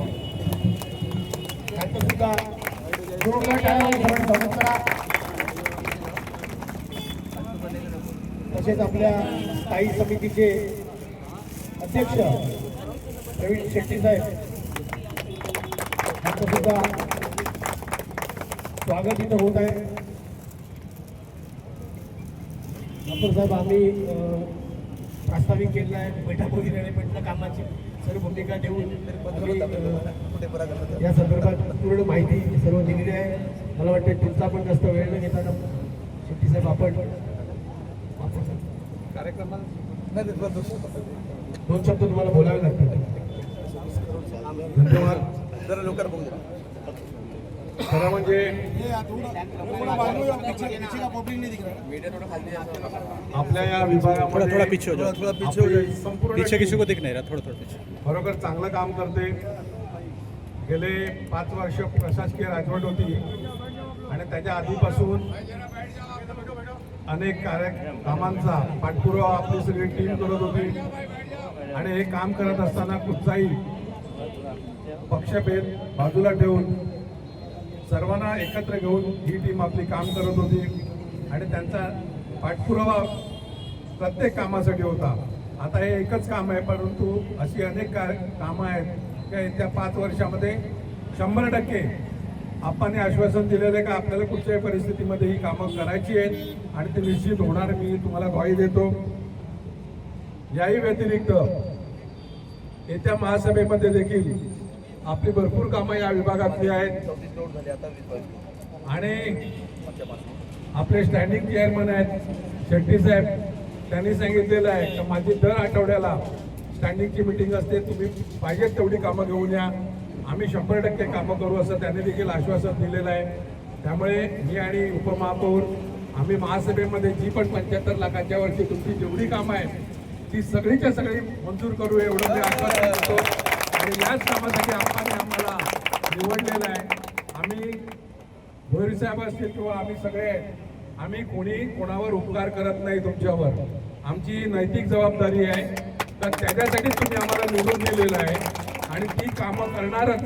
Speaker 2: यांचं सुद्धा जोरदार टाळ्या वाजवून स्वागत करा. तसेच आपल्या स्थायी समितीचे अध्यक्ष प्रवीण शेट्टी साहेब यांचं सुद्धा स्वागत इथं होत आहे. डॉक्टर साहेब, आम्ही प्रास्ताविक केलेलं आहे बैठक वगैरे मॅनेजमेंटच्या कामाची सर्व भूमिका देऊन या संदर्भात पूर्ण माहिती सर्व दिलेली आहे. मला वाटतं तुमचा पण जास्त वेळ न घेताना शेट्टी साहेब आपण दोन शब्द तुम्हाला बोलावे लागतील.
Speaker 5: धन्यवाद.
Speaker 4: जरा लवकर बघू.
Speaker 5: खरं म्हणजे आपल्या या विभागामध्ये
Speaker 6: थोड़ा पीछे हो जाओ, थोड़ा पीछे हो जाओ.
Speaker 5: संपूर्ण
Speaker 6: पीछे किसी को दिख नहीं रहा, थोड़ा पीछे.
Speaker 5: खरोखर चांगलं काम करते. गेले 5 वर्ष प्रशासकीय राजवट होती आणि त्याच्या आधीपासून अनेक कामांचा पाठपुरावा आपली सगळी टीम करत होती आणि हे काम करत असताना कुठचाही पक्षभेद बाजूला ठेवून सर्वांना एकत्र घेऊन ही टीम आपली काम करत होती आणि त्यांचा पाठपुरावा प्रत्येक कामासाठी होता. आता हे एकच काम आहे, परंतु अशी अनेक कामं आहेत की येत्या 5 वर्षामध्ये 100% आपण आश्वासन दिलेलं आहे का आपल्याला कुठल्याही परिस्थितीमध्ये ही कामं करायची आहेत आणि ते निश्चित होणार. मी तुम्हाला ग्वाही देतो. याही व्यतिरिक्त येत्या महासभेमध्ये देखील आपली भरपूर कामं या विभागातली आहेत आणि आपले स्टँडिंग चेअरमन आहेत शेट्टी साहेब, त्यांनी सांगितलेलं आहे की माझी दर आठवड्याला स्टँडिंगची मिटिंग असते, तुम्ही पाहिजे तेवढी कामं घेऊन या, आम्ही 100% कामं करू असं त्यांनी देखील आश्वासन दिलेलं आहे. त्यामुळे मी आणि उपमहापौर आम्ही महासभेमध्ये जी पण 75 लाखाच्या वरची तुमची जेवढी कामं आहेत ती सगळीच्या सगळी मंजूर करू एवढं मी आश्वासन देतो. आणि याच कामासाठी आम्हाला निवडलेलं आहे. आम्ही भोईर साहेब असतील किंवा आम्ही सगळे आम्ही कोणावर उपकार करत नाही. तुमच्यावर आमची नैतिक जबाबदारी आहे, तर त्याच्यासाठीच तुम्ही आम्हाला निवडून दिलेलं आहे आणि ती कामं करणारच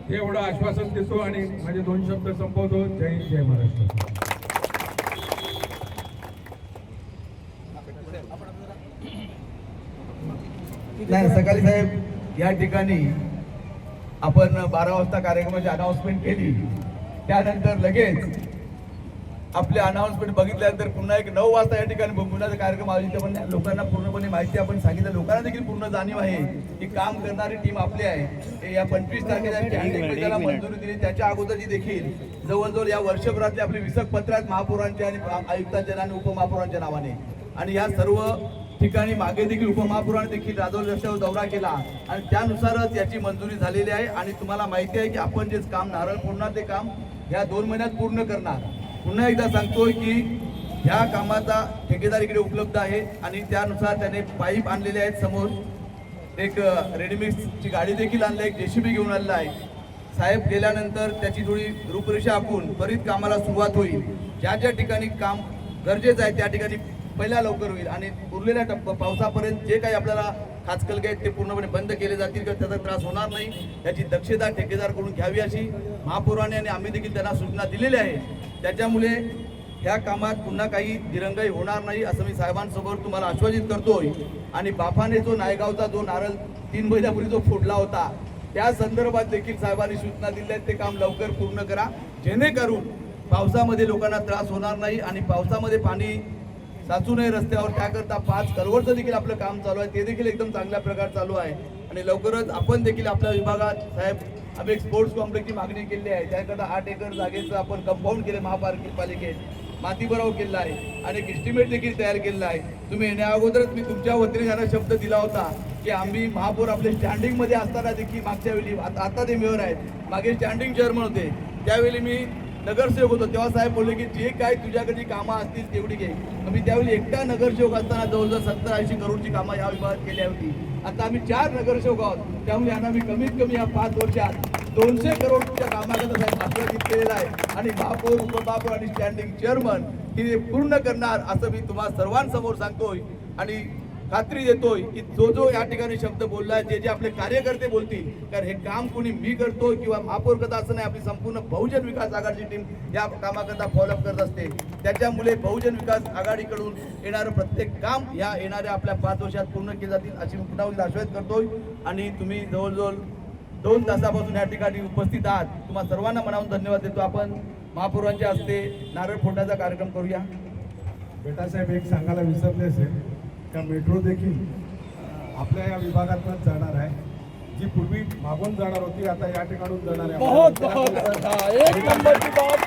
Speaker 5: हे एवढं आश्वासन देतो आणि माझे 2 शब्द संपवतो. जय हिंद, जय महाराष्ट्र.
Speaker 4: नाही सकाळी साहेब या ठिकाणी आपण 12 वाजता कार्यक्रमाची अनाउन्समेंट केली, त्यानंतर लगेच आपले अनाउन्समेंट बघितल्यानंतर पुन्हा एक 9 वाजता या ठिकाणी भूमिपुजनाचा कार्यक्रम आयोजित पण लोकांना पूर्णपणे माहिती आपण सांगितलं. लोकांना देखील पूर्ण जाणीव आहे की काम करणारी टीम आपली आहे. ते या 25 तारखेला त्याला मंजुरी दिली त्याच्या अगोदरची देखील जवळजवळ या वर्षभरातली आपली विसक पत्र आहेत महापौरांच्या आणि आयुक्तांच्या आणि उपमहापौरांच्या नावाने. आणि या सर्व ठिकाणी मागे देखील उपमहापौरांनी देखील राजौर रस्त्यावर दौरा केला आणि त्यानुसारच याची मंजुरी झालेली आहे. आणि तुम्हाला माहिती आहे की आपण जे काम नारळ फोडणार ते काम या 2 महिन्यात पूर्ण करणार. पुन्हा एकदा सांगतोय की ह्या कामाचा ठेकेदार इकडे उपलब्ध आहे आणि त्यानुसार त्याने पाईप आणलेले आहेत. समोर एक रेडीमिक्सची गाडी देखील आणली, एक JCB घेऊन आलेला आहे. साहेब गेल्यानंतर त्याची थोडी रूपरेषा आखून त्वरित कामाला सुरुवात होईल. ज्या ज्या ठिकाणी काम गरजेचं आहे त्या ठिकाणी पहिला लवकर होईल आणि उरलेल्या पावसापर्यंत जे काही आपल्याला खाचकलगे आहेत ते पूर्णपणे बंद केले जातील किंवा त्याचा त्रास होणार नाही याची दक्षता ठेकेदारकडून घ्यावी अशी महापौरांनी आणि आम्ही देखील त्यांना सूचना दिलेल्या आहे. त्याच्यामुळे ह्या कामात पुन्हा काही दिरंगाई होणार नाही असं मी साहेबांसमोर तुम्हाला आश्वासित करतोय. आणि बापाने जो नायगावचा जो नारळ 3 महिन्यापूर्वी जो फोडला होता त्या संदर्भात देखील साहेबांनी सूचना दिल्या आहेत. ते काम लवकर पूर्ण करा जेणेकरून पावसामध्ये लोकांना त्रास होणार नाही आणि पावसामध्ये पाणी साचू नये रस्त्यावर. त्याकरता 5 कल्वर्टचं देखील आपलं काम चालू आहे, ते देखील एकदम चांगल्या प्रकारे चालू आहे. आणि लवकरच आपण देखील आपल्या विभागात साहेब आम्ही एक स्पोर्ट्स कॉम्प्लेक्सची मागणी केली आहे. त्याकरता 8 एकर जागेचं आपण कंपाऊंड केले महापालिकेत, माती भराव केला आहे आणि एक एस्टिमेट देखील तयार केलेला आहे. तुम्ही येण्या अगोदरच मी तुमच्या वतीने त्यांना शब्द दिला होता की आम्ही महापौर आपले स्टँडिंगमध्ये असताना देखील मागच्या वेळी आता ते मेयर आहेत, मागे स्टँडिंग चेअरमन होते त्यावेळी मी नगरसेवक होतो तेव्हा साहेब बोलले की जे काय तुझ्याकडे कामं असतील तेवढी घे. आम्ही त्यावेळी एकटा नगरसेवक असताना जवळजवळ 70-80 करोडची कामं या विभागात केली होती. आता आम्ही 4 नगरसेवक आहोत, त्यामुळे यांना मी कमीत कमी या 5 वर्षात 200 करोडच्या कामाकडे साहेब आश्वासित केलेलं आहे. आणि महापौर, उपमहापौर आणि स्टँडिंग चेअरमन हे पूर्ण करणार असं मी तुम्हा सर्वांसमोर सांगतोय आणि खात्री देतोय की जो या ठिकाणी शब्द बोललाय, जे आपले कार्यकर्ते बोलतील, कारण हे काम कोणी मी करतो किंवा महापौर करता असं नाही, आपली संपूर्ण बहुजन विकास आघाडीची टीम या कामाकरता फॉलोअप करत असते. त्याच्यामुळे बहुजन विकास आघाडीकडून येणारं प्रत्येक काम या येणाऱ्या आपल्या 5 वर्षात पूर्ण केले जातील अशी मी पुन्हा एकदा आश्वासित करतोय. आणि तुम्ही जवळजवळ 2 तासापासून या ठिकाणी उपस्थित आहात, तुम्हा सर्वांना मनावून धन्यवाद देतो. आपण महापौरांच्या हस्ते नारळ फोडण्याचा कार्यक्रम करूया.
Speaker 5: बेटासाहेब एक सांगायला विसरले असेल का मेट्रो देखील आपल्या या विभागातूनच जाणार आहे. जी पूर्वी मागून जाणार होती आता या ठिकाणून जाणार आहे.
Speaker 6: बहुत एक नंबर की बात,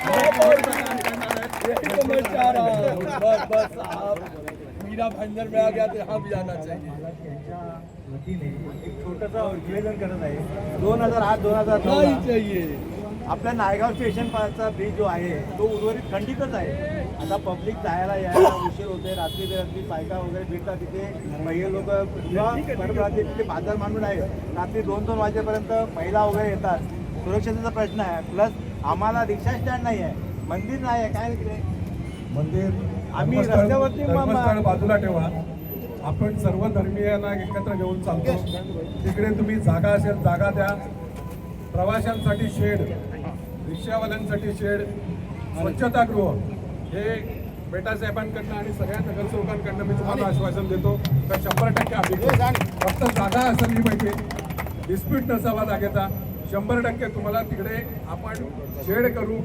Speaker 6: एक नंबर चाह रहा हूं. बस साहब, मीरा भाईंदर में आ गया तो यहाँ भी जाना चाहिए.
Speaker 7: मला त्यांच्या वतीने एक छोटंसं निवेदन करत आहे. 2008-2009
Speaker 6: नहीं चाहिए.
Speaker 7: आपल्या नायगाव स्टेशन पासचा ब्रिज जो आहे तो उर्वरित खंडितच आहे. आता पब्लिक जायला यायला उशीर होते, रात्री बेरात्री बायका वगैरे भेटतात तिथे. महिला लोक किंवा तिथे बाजार मांडून आहे, रात्री 2-2 वाजेपर्यंत महिला वगैरे येतात. सुरक्षेचा प्रश्न आहे. प्लस आम्हाला रिक्षा स्टँड नाही आहे, मंदिर नाही आहे. काय तिकडे
Speaker 5: मंदिर
Speaker 7: आम्ही रस्त्यावरती
Speaker 5: धर्मस्थळ बाजूला ठेवा. आपण सर्व धर्मीयांना एकत्र घेऊन चालतो. तिकडे तुम्ही जागा असेल जागा द्या. प्रवाशांसाठी शेड, रिक्षावाल्यांसाठी शेड, स्वच्छतागृह हे बेटासाहेबांकडनं आणि सगळ्या नगरसेवकांकडनं मी तुम्हाला आश्वासन देतो तर 100% आम्ही फक्त जागा असली पाहिजे, डिस्प्यूट नसावा जागेचा. 100% तुम्हाला तिकडे आपण शेड करू,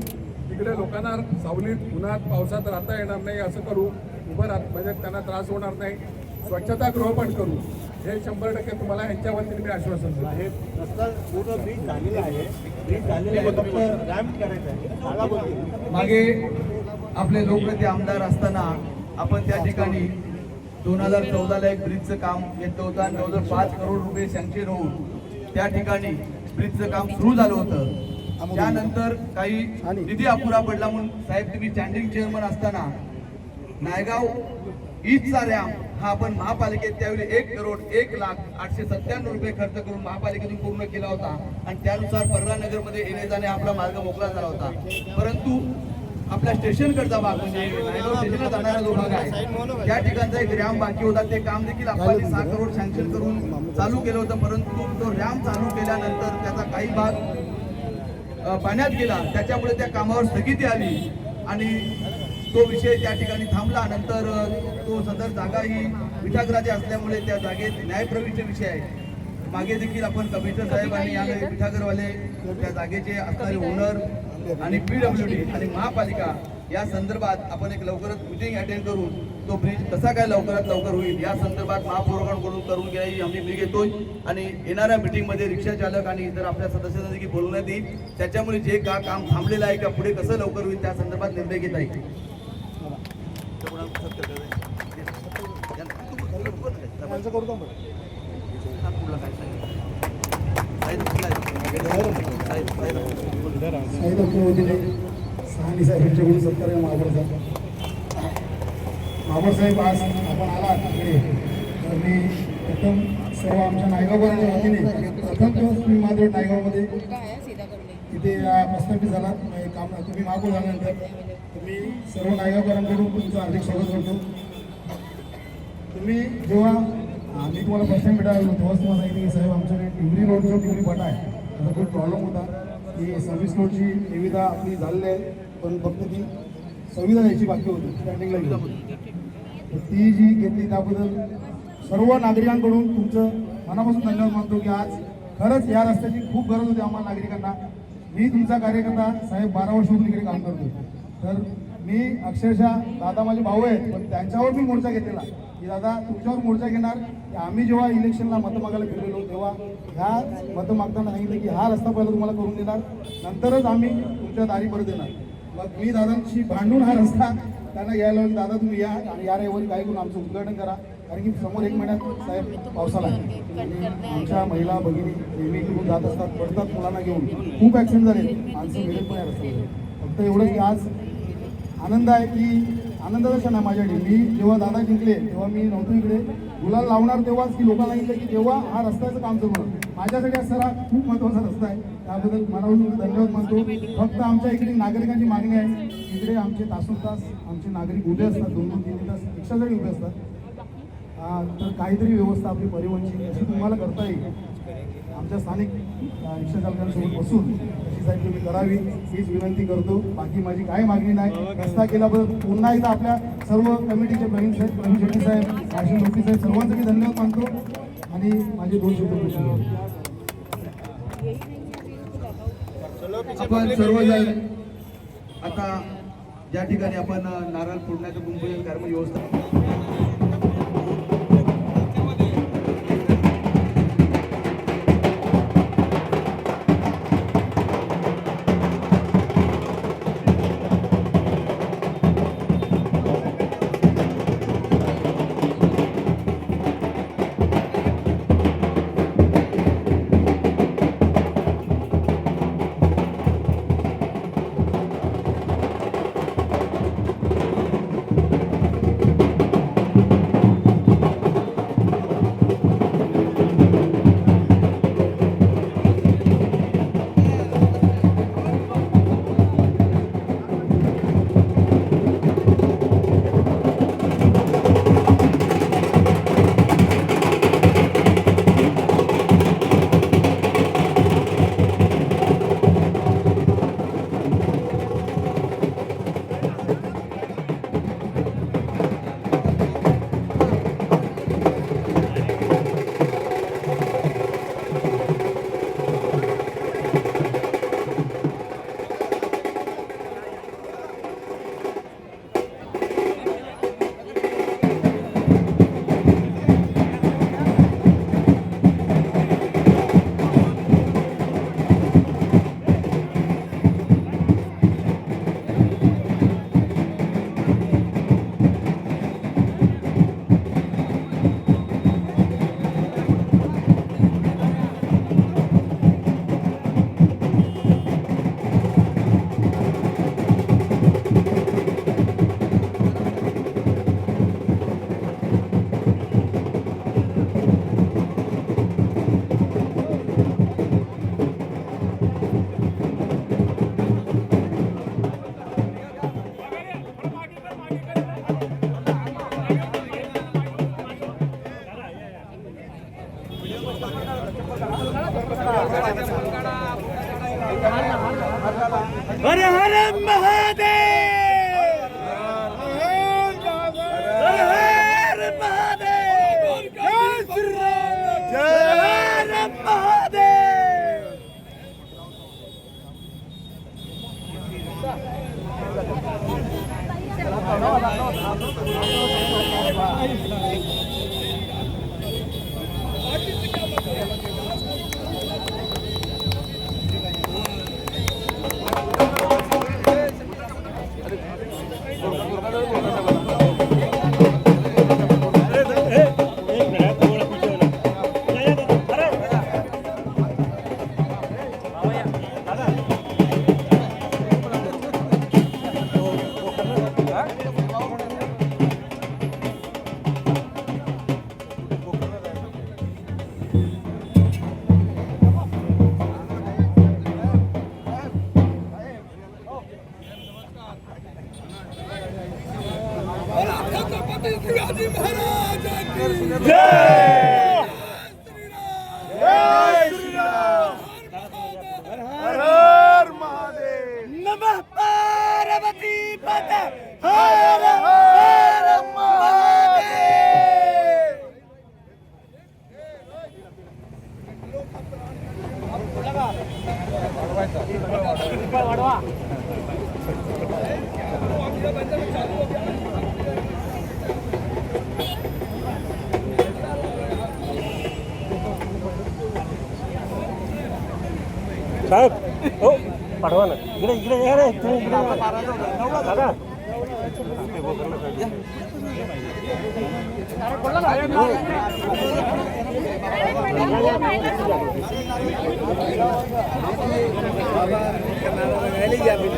Speaker 5: तिकडे लोकांना सावलीत उन्हात पावसात राहता येणार नाही असं करू, उभं राहत म्हणजे त्यांना त्रास होणार नाही. स्वच्छतागृह पण करू. हे 100% तुम्हाला यांच्या वतीने मी आश्वासन देतो.
Speaker 7: हे रस्ता पूर्ण ब्रिज झालेला आहे. ब्रिज झालेला आहे, फक्त रॅम्प करायचं आहे. जागा बोलते
Speaker 4: मागे आपले लोकनेते आमदार असताना आपण त्या ठिकाणी 2014ला एक ब्रिजचं काम घेतलं होतं आणि जवळजवळ 5 करोड रुपये सँक्शन होऊन त्या ठिकाणी ब्रिजचं काम सुरू झालं होतं. त्यानंतर काही निधी अपुरा पडला म्हणून साहेब तुम्ही स्टँडिंग चेअरमन असताना नायगाव ईस्टचा रॅम्प हा आपण महापालिकेत त्यावेळी 1,01,0897 रुपये खर्च करून महापालिकेतून पूर्ण केला होता आणि त्यानुसार पर्रा नगरमध्ये येणे जाणे आपला मार्ग मोकळा झाला होता. परंतु आपल्या स्टेशनकडचा भाग म्हणजे नायगाव स्टेशनला जाणारा जो भाग आहे त्या ठिकाणचा एक रॅम्प बाकी होता. ते काम देखील आपण 6 करोड सँक्शन करून चालू केलं होतं. परंतु तो रॅम्प चालू केल्यानंतर त्याचा काही भाग पाण्यात गेला, त्याच्यामुळे त्या कामावर स्थगिती आली आणि तो विषय त्या ठिकाणी थांबला. नंतर तो सदर जागा ही मिठागराची असल्यामुळे त्या जागेत न्यायप्रविष्ट विषय आहे. मागे देखील आपण कमिशनर साहेब आणि या मिठागरवाले त्या जागेचे असणारे ओनर आणि PWD आणि महापालिका या संदर्भात आपण एक लवकरच मीटिंग अटेंड करून तो ब्रिज कसा काय लवकरात लवकर होईल या संदर्भात महापौरांकडून करून घ्यायची आम्ही मी घेतोय. आणि येणाऱ्या मीटिंगमध्ये रिक्षा चालक आणि इतर आपल्या सदस्यांना देखील बोलवण्यात येईल. त्याच्यामुळे जे काम थांबलेलं आहे का पुढे कसं लवकर होईल त्या संदर्भात निर्णय घेता येईल.
Speaker 2: साहेबांच्या वतीने सहानी साहेबांच्याकडून सत्कार महापौर साहेब आज आपण आला तिकडे तर मी प्रथम सर्व आमच्या नायगावकरांच्या वतीने प्रथम दिवस तुम्ही माझ्या नायगावमध्ये तिथे प्रस्थापित झाला काम तुम्ही मागून झाल्यानंतर तुम्ही सर्व नायगावकरांकडून तुमचं हार्दिक स्वागत करतो. तुम्ही जेव्हा आम्ही तुम्हाला फर्स्ट टाइम भेटायला आलो तेव्हाच तुम्हाला सांगितलं की साहेब आमच्याकडे टिवरी रोड जो टिवरी फटा आहे त्याचा खूप प्रॉब्लेम होता की सर्व्हिस रोडची निविदा आपली झालेली आहे पण फक्त ती संविधा द्यायची बाकी होती स्टँडिंगला घेऊन. तर ती जी घेतली त्याबद्दल सर्व नागरिकांकडून तुमचं मनापासून धन्यवाद मानतो की आज खरंच या रस्त्याची खूप गरज होती आम्हाला नागरिकांना. मी तुमचा कार्यकर्ता साहेब 12 वर्षापासून इकडे काम करतो. तर मी अक्षरशः दादा माझे भाऊ आहेत पण त्यांच्यावर मी मोर्चा घेतलेला की दादा तुमच्यावर मोर्चा घेणार. आम्ही जेव्हा इलेक्शनला मतं मागायला गेलेलो तेव्हा ह्या मतं मागताना सांगितलं की हा रस्ता पहिला तुम्हाला करून देणार नंतरच आम्ही तुमच्या दारी परत देणार. मग मी दादांशी भांडून हा रस्ता त्यांना घ्यायला लावून दादा तुम्ही या आणि या रविवारी काय करून आमचं उद्घाटन करा कारण की समोर 1 महिन्यात साहेब पावसाला आहे आणि आमच्या महिला भगिनी नेहमी घेऊन जात असतात पडतात मुलांना घेऊन खूप ॲक्सिडेंट झाले माणसं मिळत पण या रस्त्यावर.
Speaker 8: फक्त एवढंच की आज आनंद आहे की आनंदाचा क्षण आहे माझ्यासाठी. मी जेव्हा दादा जिंकले तेव्हा मी नव्हतो इकडे, गुलाल लावणार तेव्हाच की लोकांना सांगितलं की तेव्हा हा रस्त्याचं काम सुरू होणार. माझ्यासाठी हा सरा खूप महत्त्वाचा रस्ता आहे, त्याबद्दल मनापासून धन्यवाद मानतो. फक्त आमच्या इकडे नागरिकांची मागणी आहे, इकडे आमचे तासोतास आमचे नागरिक उभे असतात, 2-2-3 तास रिक्षासाठी उभे असतात. तर काहीतरी व्यवस्था आपली परिवहनची अशी तुम्हाला करता येईल, आमच्या स्थानिक रिक्षा चालकांसोबत बसून अशी साहेब तुम्ही करावी हीच विनंती करतो. बाकी माझी काही मागणी नाही. रस्ता केल्याबद्दल पुन्हा एकदा आपल्या सर्व कमिटीचे प्रवीण साहेब, प्रवीण शेट्टी साहेब, राशील लोकी साहेब सर्वांचे मी धन्यवाद मानतो आणि माझे 2 शब्द बोलतो.
Speaker 4: आपण सर्वजण आता ज्या ठिकाणी आपण नारळ फोडण्याचं भूमिपूजन कार्यक्रम व्यवस्था
Speaker 6: हर हर महादेव, हर हर महादेव, जय हर महादेव. नमः पार्वती माता, हर हर महादेव. साहेब हो पाठवा ना इकडे इकडे या रे तुम्ही इकडे दादा
Speaker 3: बाबा
Speaker 6: पहले ही अभी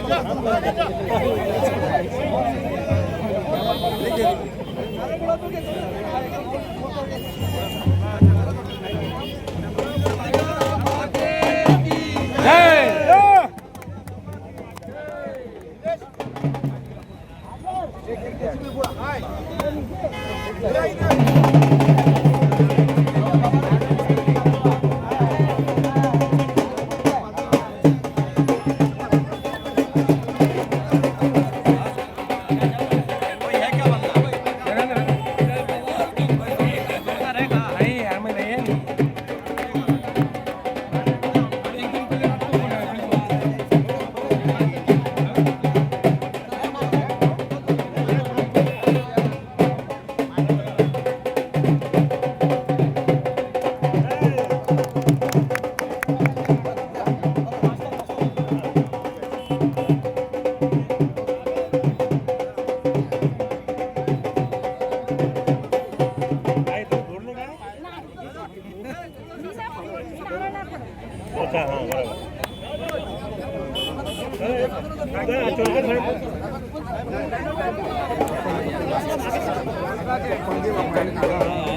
Speaker 7: हा